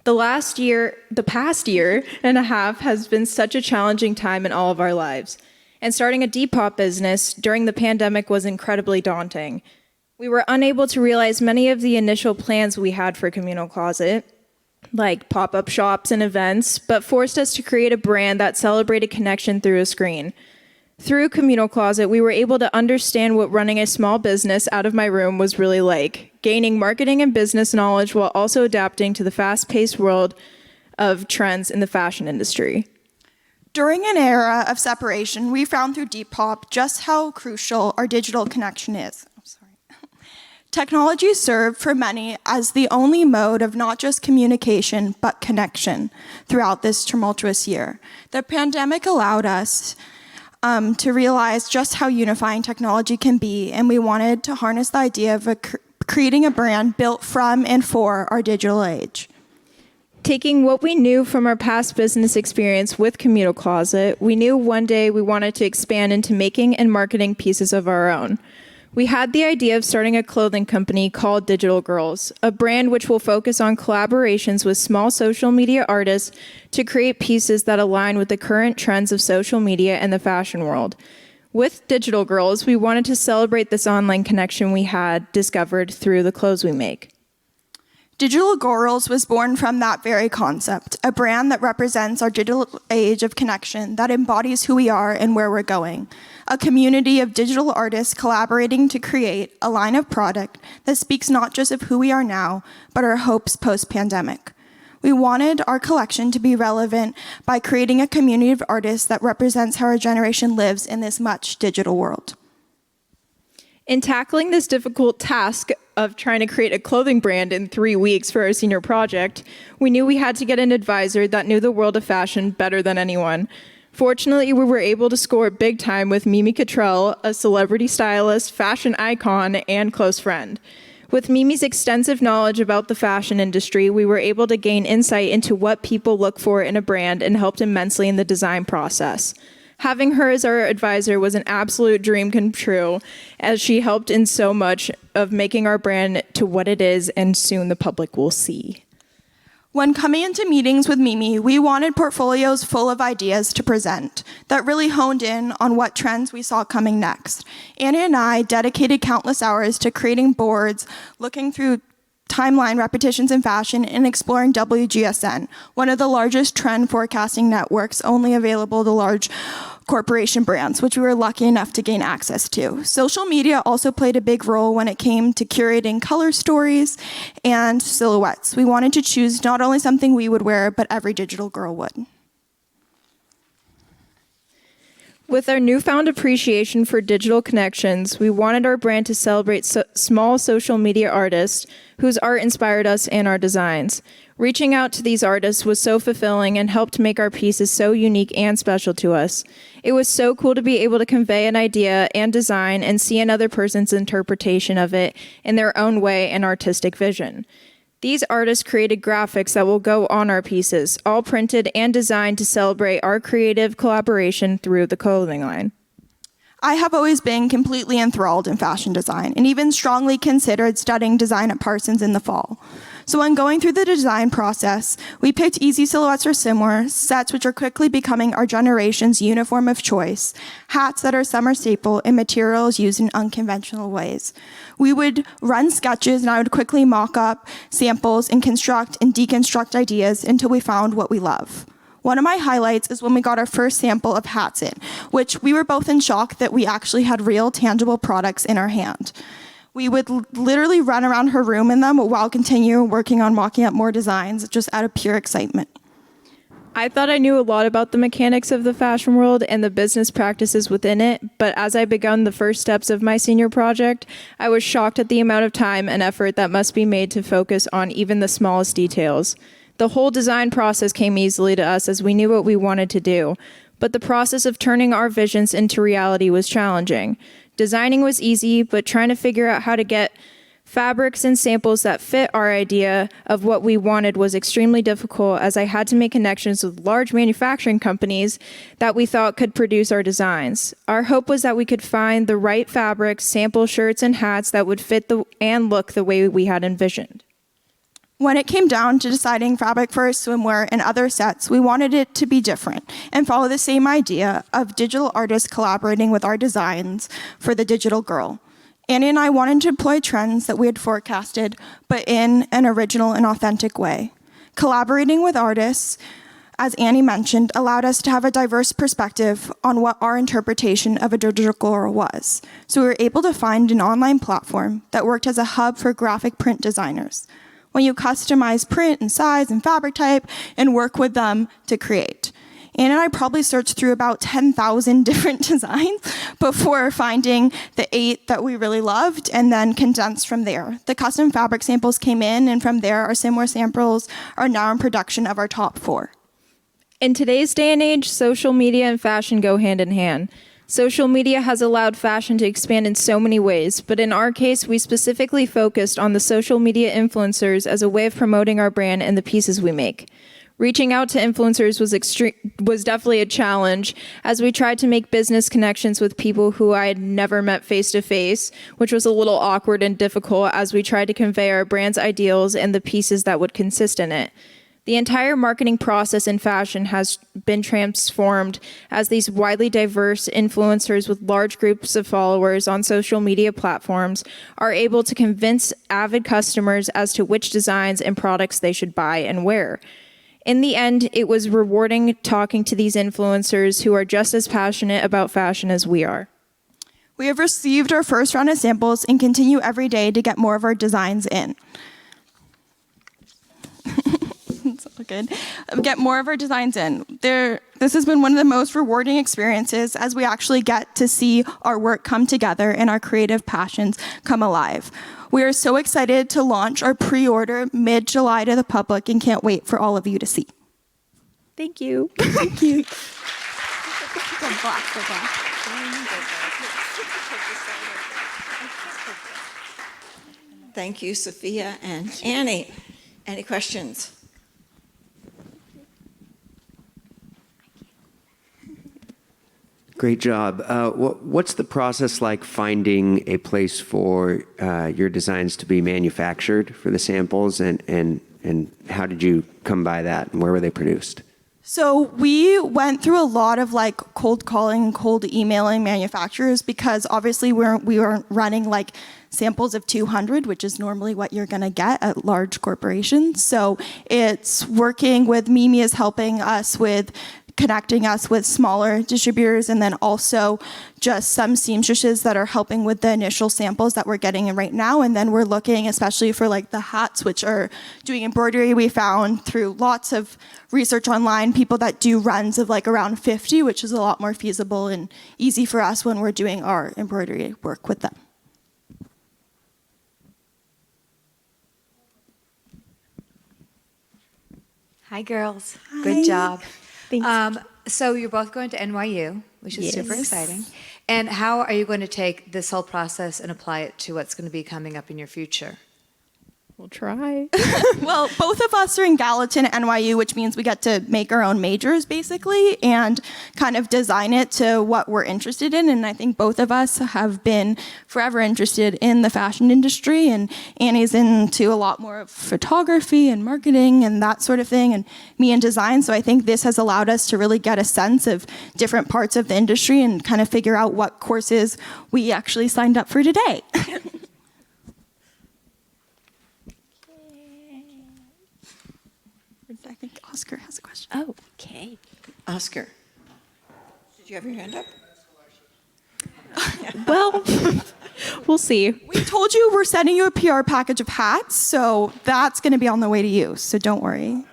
Speaker 12: The past year and a half has been such a challenging time in all of our lives. And starting a Depop business during the pandemic was incredibly daunting. We were unable to realize many of the initial plans we had for Communal Closet, like pop-up shops and events, but forced us to create a brand that celebrated connection through a screen. Through Communal Closet, we were able to understand what running a small business out of my room was really like, gaining marketing and business knowledge while also adapting to the fast-paced world of trends in the fashion industry.
Speaker 11: During an era of separation, we found through Depop just how crucial our digital connection is. Technology served for many as the only mode of not just communication, but connection throughout this tumultuous year. The pandemic allowed us to realize just how unifying technology can be, and we wanted to harness the idea of creating a brand built from and for our digital age.
Speaker 12: Taking what we knew from our past business experience with Communal Closet, we knew one day we wanted to expand into making and marketing pieces of our own. We had the idea of starting a clothing company called Digital Girls, a brand which will focus on collaborations with small social media artists to create pieces that align with the current trends of social media and the fashion world. With Digital Girls, we wanted to celebrate this online connection we had discovered through the clothes we make.
Speaker 11: Digital Girls was born from that very concept, a brand that represents our digital age of connection that embodies who we are and where we're going. A community of digital artists collaborating to create a line of product that speaks not just of who we are now, but our hopes post-pandemic. We wanted our collection to be relevant by creating a community of artists that represents how our generation lives in this much digital world.
Speaker 12: In tackling this difficult task of trying to create a clothing brand in 3 weeks for our senior project, we knew we had to get an advisor that knew the world of fashion better than anyone. Fortunately, we were able to score big time with Mimi Cottrell, a celebrity stylist, fashion icon, and close friend. With Mimi's extensive knowledge about the fashion industry, we were able to gain insight into what people look for in a brand and helped immensely in the design process. Having her as our advisor was an absolute dream come true, as she helped in so much of making our brand to what it is, and soon the public will see.
Speaker 11: When coming into meetings with Mimi, we wanted portfolios full of ideas to present that really honed in on what trends we saw coming next. Annie and I dedicated countless hours to creating boards, looking through timeline repetitions in fashion, and exploring WGSN, one of the largest trend forecasting networks only available to large corporation brands, which we were lucky enough to gain access to. Social media also played a big role when it came to curating color stories and silhouettes. We wanted to choose not only something we would wear, but every digital girl would.
Speaker 12: With our newfound appreciation for digital connections, we wanted our brand to celebrate small social media artists whose art inspired us and our designs. Reaching out to these artists was so fulfilling and helped make our pieces so unique and special to us. It was so cool to be able to convey an idea and design and see another person's interpretation of it in their own way and artistic vision. These artists created graphics that will go on our pieces, all printed and designed to celebrate our creative collaboration through the clothing line.
Speaker 11: I have always been completely enthralled in fashion design and even strongly considered studying design at Parsons in the fall. So when going through the design process, we picked easy silhouettes or similar, sets which are quickly becoming our generation's uniform of choice, hats that are summer staple, and materials used in unconventional ways. We would run sketches and I would quickly mock up samples and construct and deconstruct ideas until we found what we love. One of my highlights is when we got our first sample of hats in, which we were both in shock that we actually had real tangible products in our hand. We would literally run around her room in them while continuing working on mocking up more designs just out of pure excitement.
Speaker 12: I thought I knew a lot about the mechanics of the fashion world and the business practices within it, but as I began the first steps of my senior project, I was shocked at the amount of time and effort that must be made to focus on even the smallest details. The whole design process came easily to us as we knew what we wanted to do, but the process of turning our visions into reality was challenging. Designing was easy, but trying to figure out how to get fabrics and samples that fit our idea of what we wanted was extremely difficult, as I had to make connections with large manufacturing companies that we thought could produce our designs. Our hope was that we could find the right fabrics, sample shirts, and hats that would fit and look the way we had envisioned.
Speaker 11: When it came down to deciding fabric for our swimwear and other sets, we wanted it to be different and follow the same idea of digital artists collaborating with our designs for the digital girl. Annie and I wanted to employ trends that we had forecasted, but in an original and authentic way. Collaborating with artists, as Annie mentioned, allowed us to have a diverse perspective on what our interpretation of a digital girl was. So we were able to find an online platform that worked as a hub for graphic print designers, when you customize print and size and fabric type and work with them to create. Anne and I probably searched through about 10,000 different designs before finding the 8 that we really loved and then condensed from there. The custom fabric samples came in, and from there our similar samples are now in production of our top 4.
Speaker 12: In today's day and age, social media and fashion go hand in hand. Social media has allowed fashion to expand in so many ways, but in our case, we specifically focused on the social media influencers as a way of promoting our brand and the pieces we make. Reaching out to influencers was definitely a challenge, as we tried to make business connections with people who I had never met face to face, which was a little awkward and difficult as we tried to convey our brand's ideals and the pieces that would consist in it. The entire marketing process in fashion has been transformed as these widely diverse influencers with large groups of followers on social media platforms are able to convince avid customers as to which designs and products they should buy and wear. In the end, it was rewarding talking to these influencers who are just as passionate about fashion as we are.
Speaker 11: We have received our first round of samples and continue every day to get more of our designs in. It's all good. Get more of our designs in. This has been one of the most rewarding experiences, as we actually get to see our work come together and our creative passions come alive. We are so excited to launch our pre-order mid-July to the public and can't wait for all of you to see.
Speaker 12: Thank you.
Speaker 11: Thank you.
Speaker 1: Thank you, Sophia and Annie. Any questions?
Speaker 14: Great job. What's the process like finding a place for your designs to be manufactured for the samples, and how did you come by that, and where were they produced?
Speaker 11: So we went through a lot of cold calling, cold emailing manufacturers, because obviously we weren't running samples of 200, which is normally what you're going to get at large corporations. So it's working with Mimi is helping us with connecting us with smaller distributors, and then also just some seamstresses that are helping with the initial samples that we're getting in right now. And then we're looking especially for the hats, which are doing embroidery. We found through lots of research online people that do runs of around 50, which is a lot more feasible and easy for us when we're doing our embroidery work with them.
Speaker 15: Hi, girls.
Speaker 11: Hi.
Speaker 15: Good job.
Speaker 11: Thanks.
Speaker 15: So you're both going to NYU, which is super
Speaker 11: Yes.
Speaker 15: exciting. And how are you going to take this whole process and apply it to what's going to be coming up in your future?
Speaker 12: We'll try.
Speaker 11: Well, both of us are in Gallatin at NYU, which means we get to make our own majors, basically, and kind of design it to what we're interested in. And I think both of us have been forever interested in the fashion industry, and Annie's into a lot more of photography and marketing and that sort of thing, and me in design. So I think this has allowed us to really get a sense of different parts of the industry and kind of figure out what courses we actually signed up for today. I think Oscar has a question.
Speaker 2: Oh, okay.
Speaker 1: Oscar, did you have your hand up?
Speaker 11: Well, we'll see. We told you we're sending you a PR package of hats, so that's going to be on the way to you, so don't worry.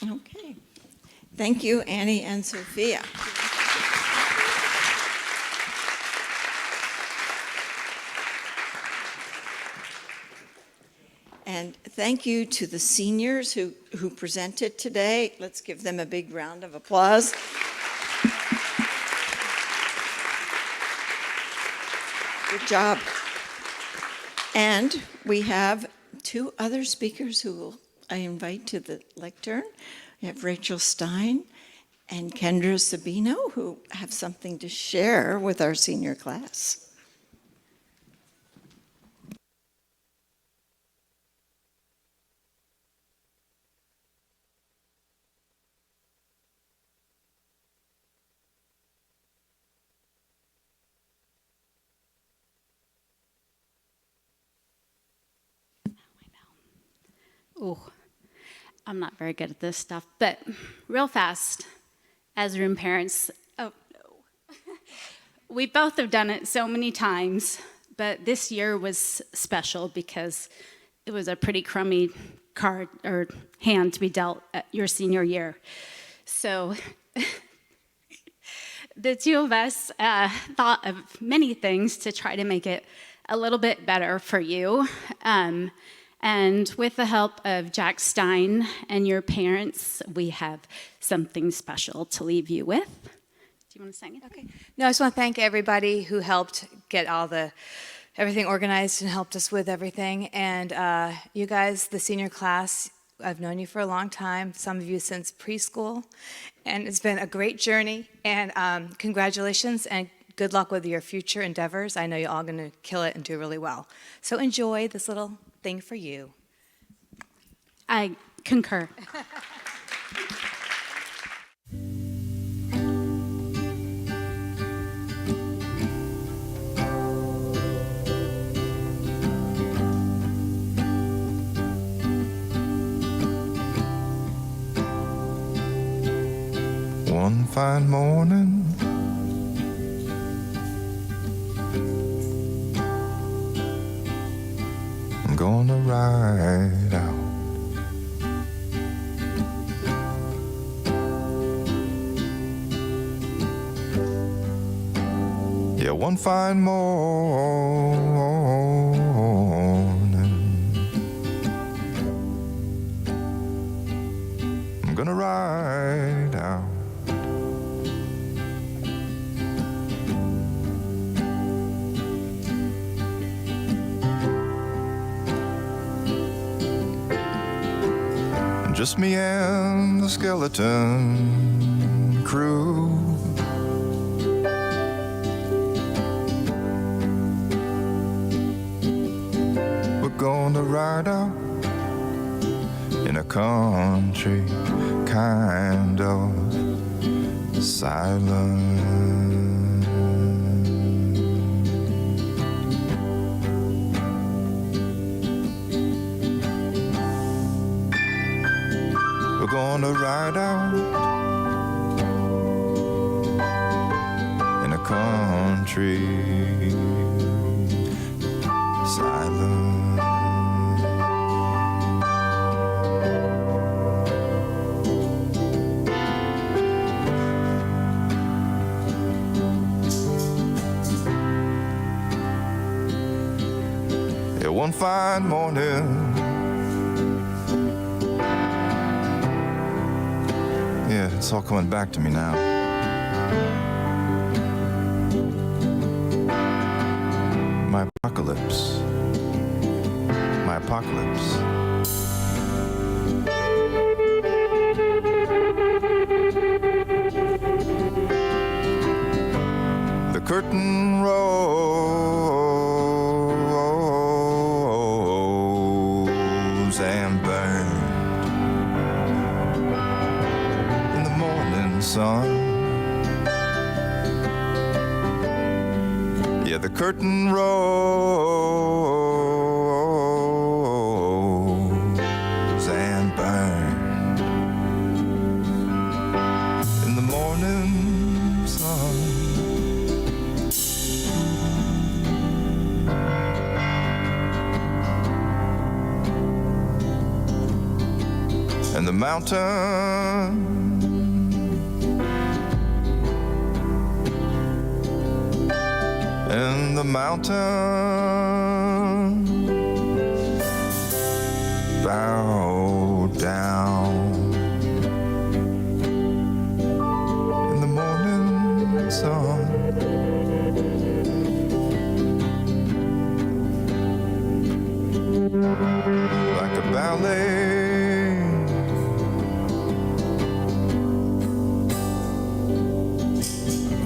Speaker 1: Okay. Thank you, Annie and Sophia. And thank you to the seniors who presented today. Let's give them a big round of applause. Good job. And we have two other speakers who I invite to the lectern. We have Rachel Stein and Kendra Sabino, who have something to share with our senior class.
Speaker 16: Oh, I'm not very good at this stuff, but real fast, as room parents, oh no. We both have done it so many times, but this year was special because it was a pretty crummy card or hand to be dealt at your senior year. So the two of us thought of many things to try to make it a little bit better for you. And with the help of Jack Stein and your parents, we have something special to leave you with. Do you want to sing it?
Speaker 15: Okay. No, I just want to thank everybody who helped get everything organized and helped us with everything. And you guys, the senior class, I've known you for a long time, some of you since preschool, and it's been a great journey. And congratulations and good luck with your future endeavors. I know you're all going to kill it and do really well. So enjoy this little thing for you.
Speaker 16: I concur.
Speaker 17: One fine morning, I'm gonna ride out. Yeah, one fine morning, I'm gonna ride out. Just me and the skeleton crew. We're gonna ride out in a country kind of silence. We're gonna ride out in a country silent. Yeah, one fine morning, yeah, it's all coming back to me now. My apocalypse. My apocalypse. The curtain rose and burned sun. Yeah, the curtain rose and burned and the mountain. And the mountain bow down in the morning sun. Like a ballet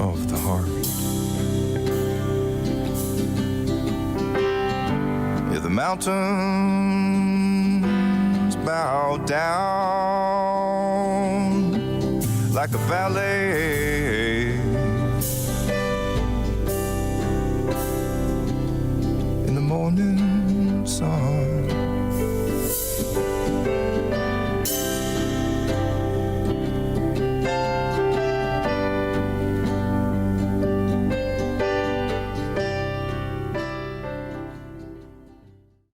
Speaker 17: of the heart. Yeah, the mountains bow down like a ballet